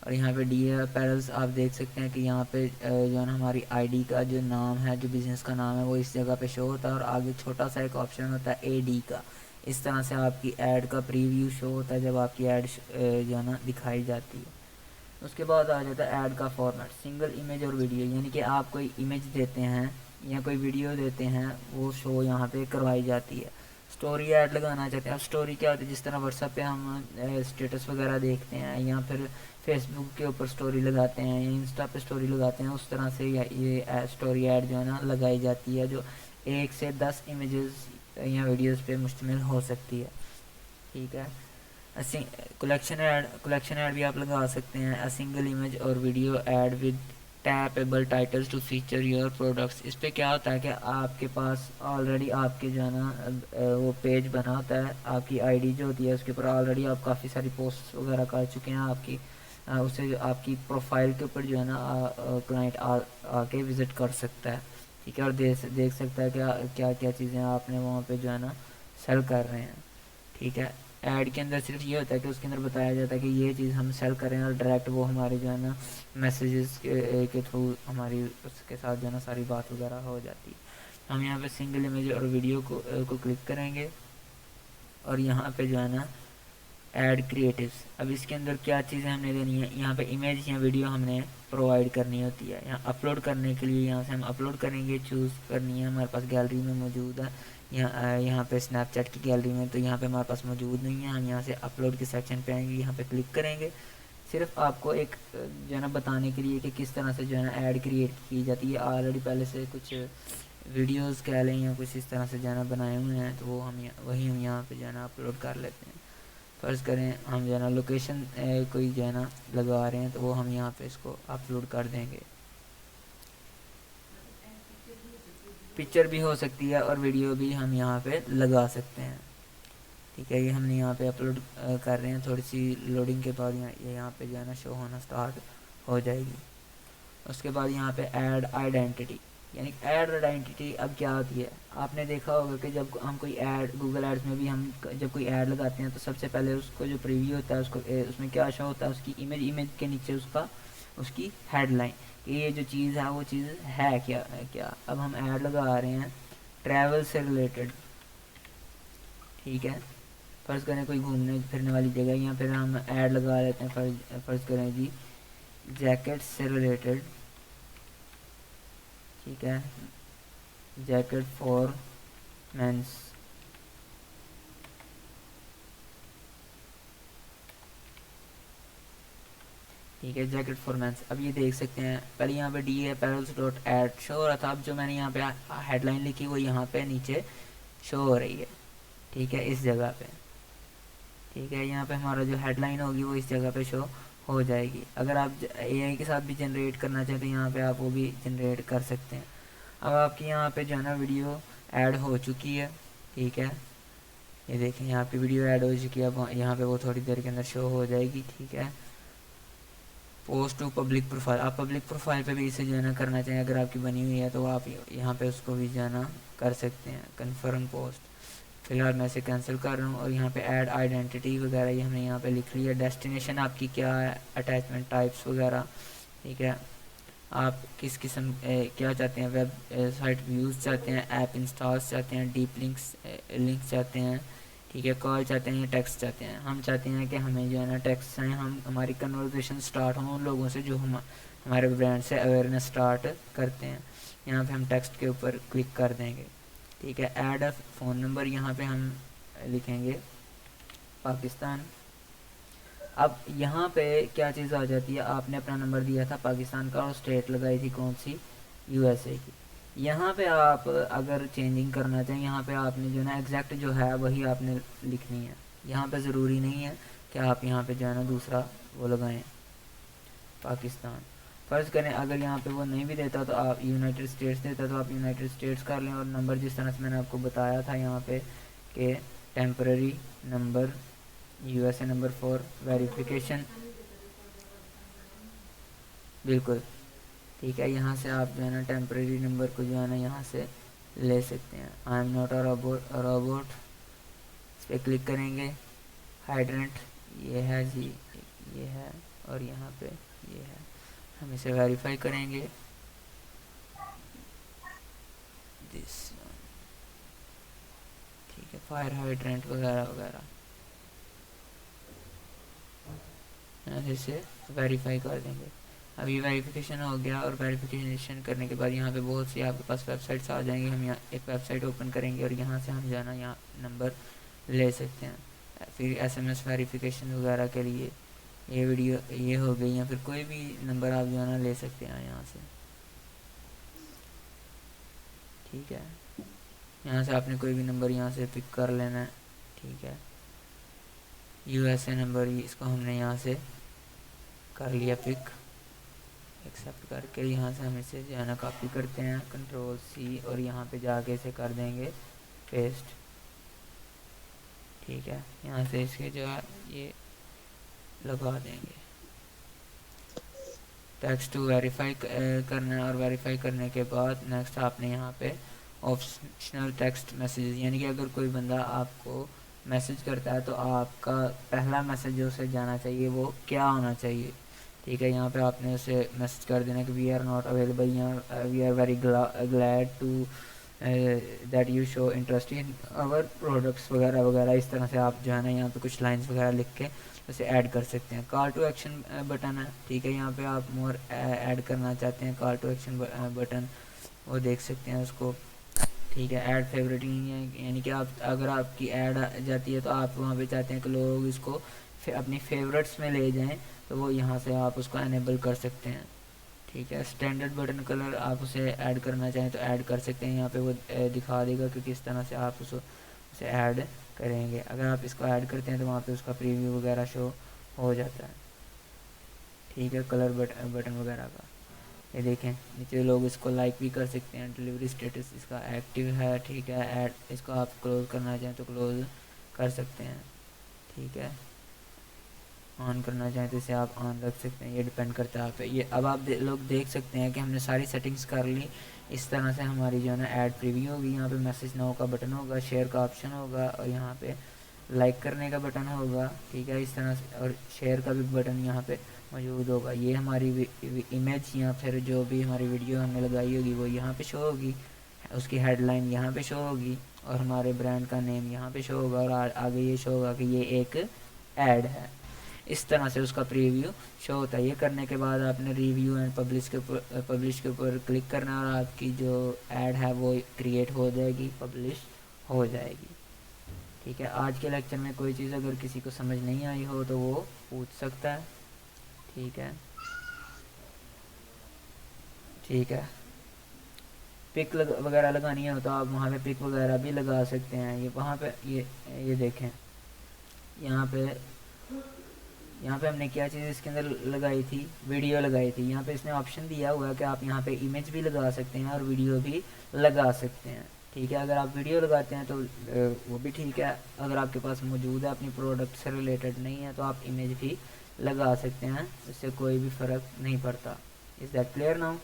اور یہاں پہ ڈی اپیرلس آپ دیکھ سکتے ہیں کہ یہاں پہ جو ہے نا ہماری آئی ڈی کا جو نام ہے، جو بزنس کا نام ہے، وہ اس جگہ پہ شو ہوتا ہے اور آگے چھوٹا سا ایک آپشن ہوتا ہے اے ڈی کا. اس طرح سے آپ کی ایڈ کا پریویو شو ہوتا ہے جب آپ کی ایڈ جو ہے نا دکھائی جاتی ہے. اس کے بعد آ جاتا ہے ایڈ کا فارمیٹ، سنگل امیج اور ویڈیو. یعنی کہ آپ کوئی امیج دیتے ہیں یا کوئی ویڈیو دیتے ہیں، وہ شو یہاں پہ کروائی جاتی ہے. اسٹوری ایڈ لگانا چاہتے ہیں. اب اسٹوری کیا ہوتی ہے، جس طرح واٹس ایپ پہ ہم اسٹیٹس وغیرہ دیکھتے ہیں یا پھر فیس بک کے اوپر اسٹوری لگاتے ہیں یا انسٹا پہ اسٹوری لگاتے ہیں، اس طرح سے یہ اسٹوری ایڈ جو ہے نا لگائی جاتی ہے، جو 1 سے 10 امیجز یا ویڈیوز پہ مشتمل ہو سکتی ہے. ٹھیک ہے، کلیکشن ایڈ بھی آپ لگا سکتے ہیں. سنگل امیج اور video add with tappable titles to feature your products. اس پہ کیا ہوتا ہے کہ آپ کے پاس آلریڈی آپ کے جو ہے نا وہ پیج بنا ہوتا ہے، آپ کی آئی ڈی جو ہوتی ہے اس کے اوپر آلریڈی آپ کافی ساری پوسٹ وغیرہ کر چکے ہیں. آپ کی اسے آپ کی پروفائل کے اوپر جو ہے نا کلائنٹ آ کے وزٹ کر سکتا ہے. ٹھیک ہے، اور دیکھ سکتا ہے کہ کیا کیا چیزیں آپ نے وہاں پہ جو ہے نا سیل کر رہے ہیں. ٹھیک ہے، ایڈ کے اندر صرف یہ ہوتا ہے کہ اس کے اندر بتایا جاتا ہے کہ یہ چیز ہم سیل کر رہے ہیں اور ڈائریکٹ وہ ہمارے جو ہے نا میسیجز کے تھرو ہماری اس کے ساتھ جو ہے نا ساری بات وغیرہ ہو جاتی ہے. ہم یہاں پہ سنگل امیج اور ویڈیو کو کلک کریں گے اور یہاں پہ جو ہے نا ایڈ کریٹیوز. اب اس کے اندر کیا چیزیں ہم نے دینی ہے، یہاں پہ امیج یا ویڈیو ہم نے پرووائڈ کرنی ہوتی ہے. یہاں اپلوڈ کرنے کے لیے یہاں سے ہم اپلوڈ کریں گے، چوز کرنی ہے. ہمارے پاس گیلری میں موجود ہے، یہاں پہ اسنیپ چیٹ کی گیلری میں، تو یہاں پہ ہمارے پاس موجود نہیں ہے. ہم یہاں سے اپلوڈ کے سیکشن پہ آئیں گے، یہاں پہ کلک کریں گے. صرف آپ کو ایک جو ہے نا بتانے کے لیے کہ کس طرح سے جو ہے نا ایڈ کریٹ کی جاتی ہے. آلریڈی پہلے سے کچھ ویڈیوز کہہ لیں یا کچھ اس طرح سے جو ہے نا بنائے ہوئے ہیں، تو وہ وہی ہم یہاں پہ جو ہے نا اپلوڈ کر لیتے ہیں. فرض کریں ہم جو ہے نا لوکیشن کوئی جو ہے نا لگا رہے ہیں، تو وہ ہم یہاں پہ اس کو اپلوڈ کر دیں گے. پکچر بھی ہو سکتی ہے اور ویڈیو بھی ہم یہاں پہ لگا سکتے ہیں. ٹھیک ہے، یہ ہم نے یہاں پہ اپلوڈ کر رہے ہیں. تھوڑی سی لوڈنگ کے بعد یہ یہاں پہ جو ہے نا شو ہونا سٹارٹ ہو جائے گی. اس کے بعد یہاں پہ ایڈ آئیڈینٹی. یعنی ایڈ آئیڈینٹی اب کیا ہوتی ہے، آپ نے دیکھا ہوگا کہ جب ہم کوئی ایڈ گوگل ایڈس میں بھی ہم جب کوئی ایڈ لگاتے ہیں تو سب سے پہلے اس کو جو پریویو ہوتا ہے اس میں کیا شو ہوتا ہے، اس کی امیج کے نیچے اس کی ہیڈ لائن کہ یہ جو چیز ہے وہ چیز ہے کیا. اب ہم ایڈ لگا رہے ہیں ٹریول سے ریلیٹڈ. ٹھیک ہے، فرض کریں کوئی گھومنے پھرنے والی جگہ، یا پھر ہم ایڈ لگا لیتے ہیں فرض کریں جی جیکٹ سے ریلیٹڈ. ٹھیک ہے، جیکٹ فار مینس. ٹھیک ہے، جیکٹ فار مینس. اب یہ دیکھ سکتے ہیں پہلے یہاں پہ ڈی اپیرلس ڈاٹ ایڈ شو ہو رہا تھا. اب جو میں نے یہاں پہ ہیڈ لائن لکھی وہ یہاں پہ نیچے شو ہو رہی ہے. ٹھیک ہے، اس جگہ پہ. ٹھیک ہے، یہاں پہ ہمارا جو ہیڈ لائن ہوگی وہ اس جگہ پہ شو ہو جائے گی. اگر آپ اے آئی کے ساتھ بھی جنریٹ کرنا چاہتے ہیں یہاں پہ آپ وہ بھی جنریٹ کر سکتے ہیں. اب آپ کی یہاں پہ جو ہے نا ویڈیو ایڈ ہو چکی ہے. ٹھیک ہے، یہ دیکھیں یہاں پہ ویڈیو ایڈ ہو چکی ہے. اب یہاں پہ وہ تھوڑی دیر کے اندر شو ہو جائے گی. ٹھیک ہے، پوسٹ ٹو پبلک پروفائل. آپ پبلک پروفائل پہ بھی اسے جو ہے نا کرنا چاہیں، اگر آپ کی بنی ہوئی ہے تو آپ یہاں پہ اس کو بھی جو ہے نا کر سکتے ہیں. Confirm post. فی الحال میں اسے کینسل کر رہا ہوں. اور یہاں پہ ایڈ آئیڈینٹی وغیرہ یہ ہم نے یہاں پہ لکھ لی ہے. ڈیسٹینیشن آپ کی کیا ہے، اٹیچمنٹ ٹائپس وغیرہ. ٹھیک ہے، آپ کس قسم کیا چاہتے ہیں، ویب سائٹ ویوز چاہتے ہیں، ایپ انسٹالس چاہتے ہیں، ڈیپ لنکس چاہتے ہیں، ٹھیک ہے، کال چاہتے ہیں یا ٹیکسٹ چاہتے ہیں. ہم چاہتے ہیں کہ ہمیں جو ہے نا ٹیکسٹ آئیں، ہماری کنورزیشن سٹارٹ ہوں ان لوگوں سے جو ہمارے برانڈ سے اویئرنیس سٹارٹ کرتے ہیں. یہاں پہ ہم ٹیکسٹ کے اوپر کلک کر دیں گے. ٹھیک ہے، ایڈ اے فون نمبر، یہاں پہ ہم لکھیں گے پاکستان. اب یہاں پہ کیا چیز آ جاتی ہے، آپ نے اپنا نمبر دیا تھا پاکستان کا اور اسٹیٹ لگائی تھی کون سی، یو ایس اے کی. یہاں پہ آپ اگر چینجنگ کرنا چاہیں، یہاں پہ آپ نے جو ہے نا ایگزیکٹ جو ہے وہی آپ نے لکھنی ہے. یہاں پہ ضروری نہیں ہے کہ آپ یہاں پہ جو ہے نا دوسرا وہ لگائیں پاکستان. فرض کریں اگر یہاں پہ وہ نہیں بھی دیتا تو آپ یونائٹڈ اسٹیٹس دیتا تو آپ یونائٹڈ اسٹیٹس کر لیں. اور نمبر جس طرح سے میں نے آپ کو بتایا تھا یہاں پہ کہ temporary number U S a number for verification, بالکل ٹھیک ہے. یہاں سے آپ جو ہے نا ٹیمپرری نمبر کو جو ہے نا یہاں سے لے سکتے ہیں. I am not a robot, اس پہ کلک کریں گے. ہائیڈرنٹ یہ ہے جی، یہ ہے، اور یہاں پہ یہ ہے. ہم اسے ویریفائی کریں گے. دس ٹھیک ہے، فائر ہائیڈرنٹ وغیرہ وغیرہ اسے ویریفائی کر دیں گے. اب یہ ویریفیکیشن ہو گیا، اور ویریفیکیشن کرنے کے بعد یہاں پہ بہت سی آپ کے پاس ویب سائٹس آ جائیں گی. ہم یہاں ایک ویب سائٹ اوپن کریں گے اور یہاں سے ہم جو ہے نا یہاں نمبر لے سکتے ہیں. پھر ایس ایم ایس ویریفیکیشن وغیرہ کے لیے یہ ویڈیو یہ ہو گئی، یا پھر کوئی بھی نمبر آپ جو ہے نا لے سکتے ہیں یہاں سے. ٹھیک ہے، یہاں سے آپ نے کوئی بھی نمبر یہاں سے پک کر لینا ہے. ٹھیک ہے، یو ایس اے نمبر اس کو ہم نے یہاں سے کر لیا پک. ایکسیپٹ کر کے یہاں سے ہم اسے جو ہے نا کاپی کرتے ہیں، کنٹرول سی، اور یہاں پہ جا کے اسے کر دیں گے پیسٹ. ٹھیک ہے، یہاں سے اس کے جو ہے یہ لگا دیں گے. ٹیکسٹ ویریفائی کرنا ہے، اور ویریفائی کرنے کے بعد نیکسٹ آپ نے یہاں پہ آپشنل ٹیکسٹ میسیجز، یعنی کہ اگر کوئی بندہ آپ کو میسج کرتا ہے تو آپ کا پہلا میسج جو اسے جانا چاہیے وہ کیا ہونا چاہیے. ٹھیک ہے، یہاں پہ آپ نے اسے میسج کر دینا کہ we are not available, we are very glad to that you show interest in our products وغیرہ وغیرہ. اس طرح سے آپ جو ہے نا یہاں پہ کچھ لائنس وغیرہ لکھ کے اسے ایڈ کر سکتے ہیں. کال ٹو ایکشن بٹن ہے، ٹھیک ہے، یہاں پہ آپ مور ایڈ کرنا چاہتے ہیں کال ٹو ایکشن بٹن، وہ دیکھ سکتے ہیں اس کو. ٹھیک ہے، ایڈ فیوریٹ یعنی کہ آپ اگر آپ کی ایڈ جاتی ہے تو آپ وہاں پہ چاہتے ہیں کہ لوگ اس کو اپنی فیوریٹس میں لے جائیں تو وہ یہاں سے آپ اس کو انیبل کر سکتے ہیں. ٹھیک ہے، اسٹینڈرڈ بٹن کلر آپ اسے ایڈ کرنا چاہیں تو ایڈ کر سکتے ہیں. یہاں پہ وہ دکھا دے گا کہ کس طرح سے آپ اسے ایڈ کریں گے. اگر آپ اس کو ایڈ کرتے ہیں تو وہاں پہ اس کا پریویو وغیرہ شو ہو جاتا ہے. ٹھیک ہے، کلر بٹن وغیرہ کا یہ دیکھیں نیچے لوگ اس کو لائک بھی کر سکتے ہیں. ڈیلیوری اسٹیٹس اس کا ایکٹیو ہے. ٹھیک ہے، ایڈ اس کو آپ کلوز کرنا چاہیں تو کلوز کر سکتے ہیں. ٹھیک ہے، آن کرنا چاہیں تو اسے آپ آن رکھ سکتے ہیں. یہ ڈیپینڈ کرتا ہے آپ پہ. یہ اب آپ لوگ دیکھ سکتے ہیں کہ ہم نے ساری سیٹنگز کر لی. اس طرح سے ہماری جو ہے نا ایڈ پریویو ہوگی. یہاں پہ میسج ناؤ کا بٹن ہوگا، شیئر کا آپشن ہوگا، اور یہاں پہ لائک کرنے کا بٹن ہوگا. ٹھیک ہے، اس طرح سے، اور شیئر کا بھی بٹن یہاں پہ موجود ہوگا. یہ ہماری امیج یا پھر جو بھی ہماری ویڈیو ہم نے لگائی ہوگی وہ یہاں پہ شو ہوگی. اس کی ہیڈ لائن یہاں پہ شو ہوگی، اور ہمارے برانڈ کا نیم یہاں پہ شو ہوگا، اور آگے یہ شو ہوگا کہ یہ ایک ایڈ ہے. اس طرح سے اس کا پریویو شو ہوتا ہے. یہ کرنے کے بعد آپ نے ریویو اینڈ پبلش کے اوپر کلک کرنا ہے، اور آپ کی جو ایڈ ہے وہ کریٹ ہو جائے گی، پبلش ہو جائے گی. ٹھیک ہے، آج کے لیکچر میں کوئی چیز اگر کسی کو سمجھ نہیں آئی ہو تو وہ پوچھ سکتا ہے. ٹھیک ہے، ٹھیک ہے. پک وغیرہ لگانی ہو تو آپ وہاں پہ پک وغیرہ بھی لگا سکتے ہیں. یہ وہاں پہ یہ دیکھیں یہاں پہ ہم نے کیا چیز اس کے اندر لگائی تھی، ویڈیو لگائی تھی. یہاں پہ اس نے آپشن دیا ہوا ہے کہ آپ یہاں پہ امیج بھی لگا سکتے ہیں اور ویڈیو بھی لگا سکتے ہیں. ٹھیک ہے، اگر آپ ویڈیو لگاتے ہیں تو وہ بھی ٹھیک ہے. اگر آپ کے پاس موجود ہے اپنی پروڈکٹ سے ریلیٹڈ نہیں ہے تو آپ امیج بھی لگا سکتے ہیں. اس سے کوئی بھی فرق نہیں پڑتا. Is that clear now?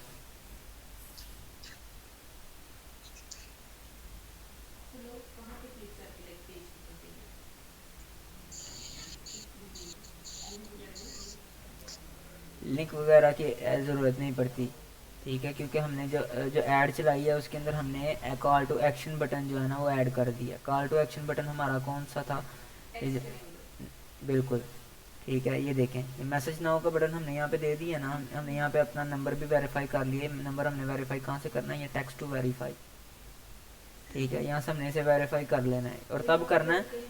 Link وغیرہ کی ضرورت نہیں پڑتی. ٹھیک ہے، کیونکہ ہم نے جو ایڈ چلائی ہے اس کے اندر ہم نے کال ٹو ایکشن بٹن جو ہے نا وہ ایڈ کر دیا. کال ٹو ایکشن بٹن ہمارا کون سا تھا؟ بالکل ٹھیک ہے. یہ دیکھیں میسج ناؤ کا بٹن ہم نے یہاں پہ دے دیا نا. ہم نے یہاں پہ اپنا نمبر بھی ویریفائی کر لیے. نمبر ہم نے ویریفائی کہاں سے کرنا ہے؟ یہ ٹیکسٹ ٹو ویریفائی. ٹھیک ہے، یہاں سے ہم نے اسے ویریفائی کر لینا ہے. اور تب کرنا ہے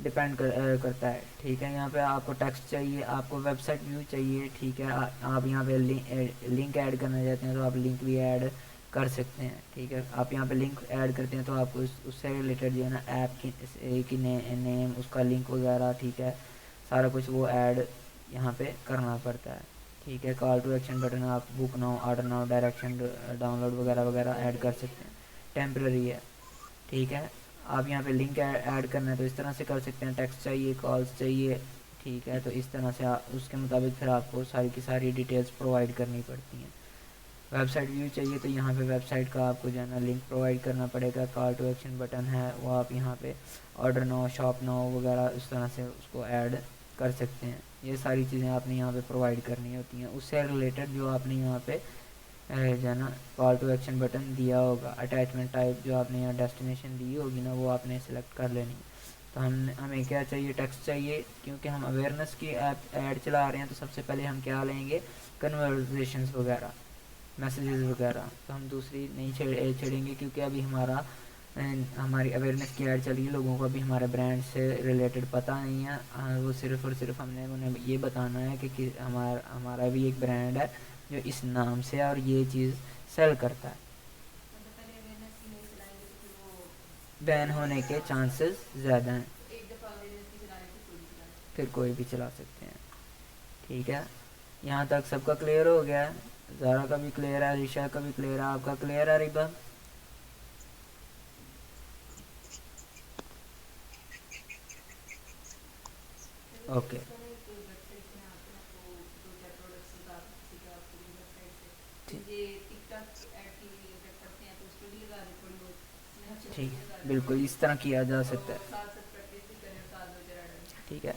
ڈپینڈ کرتا ہے. ٹھیک ہے، یہاں پہ آپ کو ٹیکسٹ چاہیے، آپ کو ویب سائٹ ویو چاہیے. ٹھیک ہے، آپ یہاں پہ لنک ایڈ کرنا چاہتے ہیں تو آپ لنک بھی ایڈ کر سکتے ہیں. ٹھیک ہے، آپ یہاں پہ لنک ایڈ کرتے ہیں تو آپ کو اس سے ریلیٹڈ جو ہے نا ایپ کی نیم، اس کا لنک وغیرہ، ٹھیک ہے، سارا کچھ وہ ایڈ یہاں پہ کرنا پڑتا ہے. ٹھیک ہے، کال ٹو ایکشن بٹن آپ book now, order now, direction download وغیرہ وغیرہ ایڈ کر سکتے ہیں. ٹیمپرری ہے. ٹھیک ہے، آپ یہاں پہ لنک ایڈ کرنا ہے تو اس طرح سے کر سکتے ہیں. ٹیکسٹ چاہیے، کالس چاہیے، ٹھیک ہے، تو اس طرح سے اس کے مطابق پھر آپ کو ساری کی ساری ڈیٹیلز پرووائڈ کرنی پڑتی ہیں. ویب سائٹ ویو چاہیے تو یہاں پہ ویب سائٹ کا آپ کو جو ہے نا لنک پرووائڈ کرنا پڑے گا. کال ٹو ایکشن بٹن ہے وہ آپ یہاں پہ آرڈر ناؤ، شاپ ناؤ وغیرہ اس طرح سے اس کو ایڈ کر سکتے ہیں. یہ ساری چیزیں آپ نے یہاں پہ پرووائڈ کرنی ہوتی ہیں. اس سے ریلیٹڈ جو آپ نے یہاں پہ جو ہے نا کال ٹو ایکشن بٹن دیا ہوگا، اٹیچمنٹ ٹائپ جو آپ نے یہاں ڈیسٹینیشن دی ہوگی نا وہ آپ نے سلیکٹ کر لینی. تو ہمیں کیا چاہیے؟ ٹیکسٹ چاہیے، کیونکہ ہم اویئرنیس کی ایڈ چلا رہے ہیں. تو سب سے پہلے ہم کیا لیں گے؟ کنورزیشنز وغیرہ، میسیجز وغیرہ. تو ہم دوسری نہیں چھیڑیں گے کیونکہ ابھی ہماری اویئرنیس کی ایڈ چل رہی ہے. لوگوں کو ابھی ہمارے برانڈ سے ریلیٹڈ پتہ نہیں ہے. وہ صرف اور صرف ہم نے انہیں یہ بتانا ہے کہ ہمارا بھی ایک برانڈ ہے جو اس نام سے اور یہ چیز سیل کرتا ہے. بین ہونے کے چانسز زیادہ ہیں، پھر کوئی بھی چلا سکتے ہیں. ٹھیک ہے، یہاں تک سب کا کلیئر ہو گیا ہے. زارا کا بھی کلیئر ہے، عائشہ کا بھی کلیئر ہے، آپ کا کلیئر ہے ریبا؟ اوکے ٹھیک، بالکل اس طرح کیا جا سکتا ہے. ٹھیک ہے،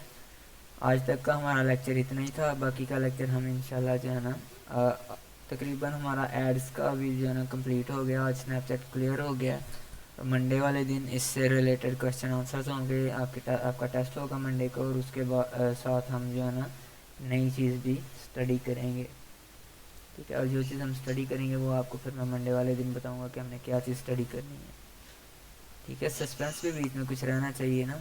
آج تک کا ہمارا لیکچر اتنا ہی تھا. باقی کا لیکچر ہم انشاءاللہ جو ہے نا تقریباً ہمارا ایڈس کا بھی جو ہے نا کمپلیٹ ہو گیا. آج اسنیپ چیٹ کلیئر ہو گیا. منڈے والے دن اس سے ریلیٹڈ کوشچن آنسرز ہوں گے. آپ کا ٹیسٹ ہوگا منڈے کو، اور اس کے ساتھ ہم جو ہے نا نئی چیز بھی اسٹڈی کریں گے. ٹھیک ہے، اور جو چیز ہم اسٹڈی کریں گے وہ آپ کو پھر میں منڈے والے دن بتاؤں گا کہ ہم نے کیا چیز اسٹڈی کرنی ہے. ٹھیک ہے، سسپینس بھی بیچ میں کچھ رہنا چاہیے نا.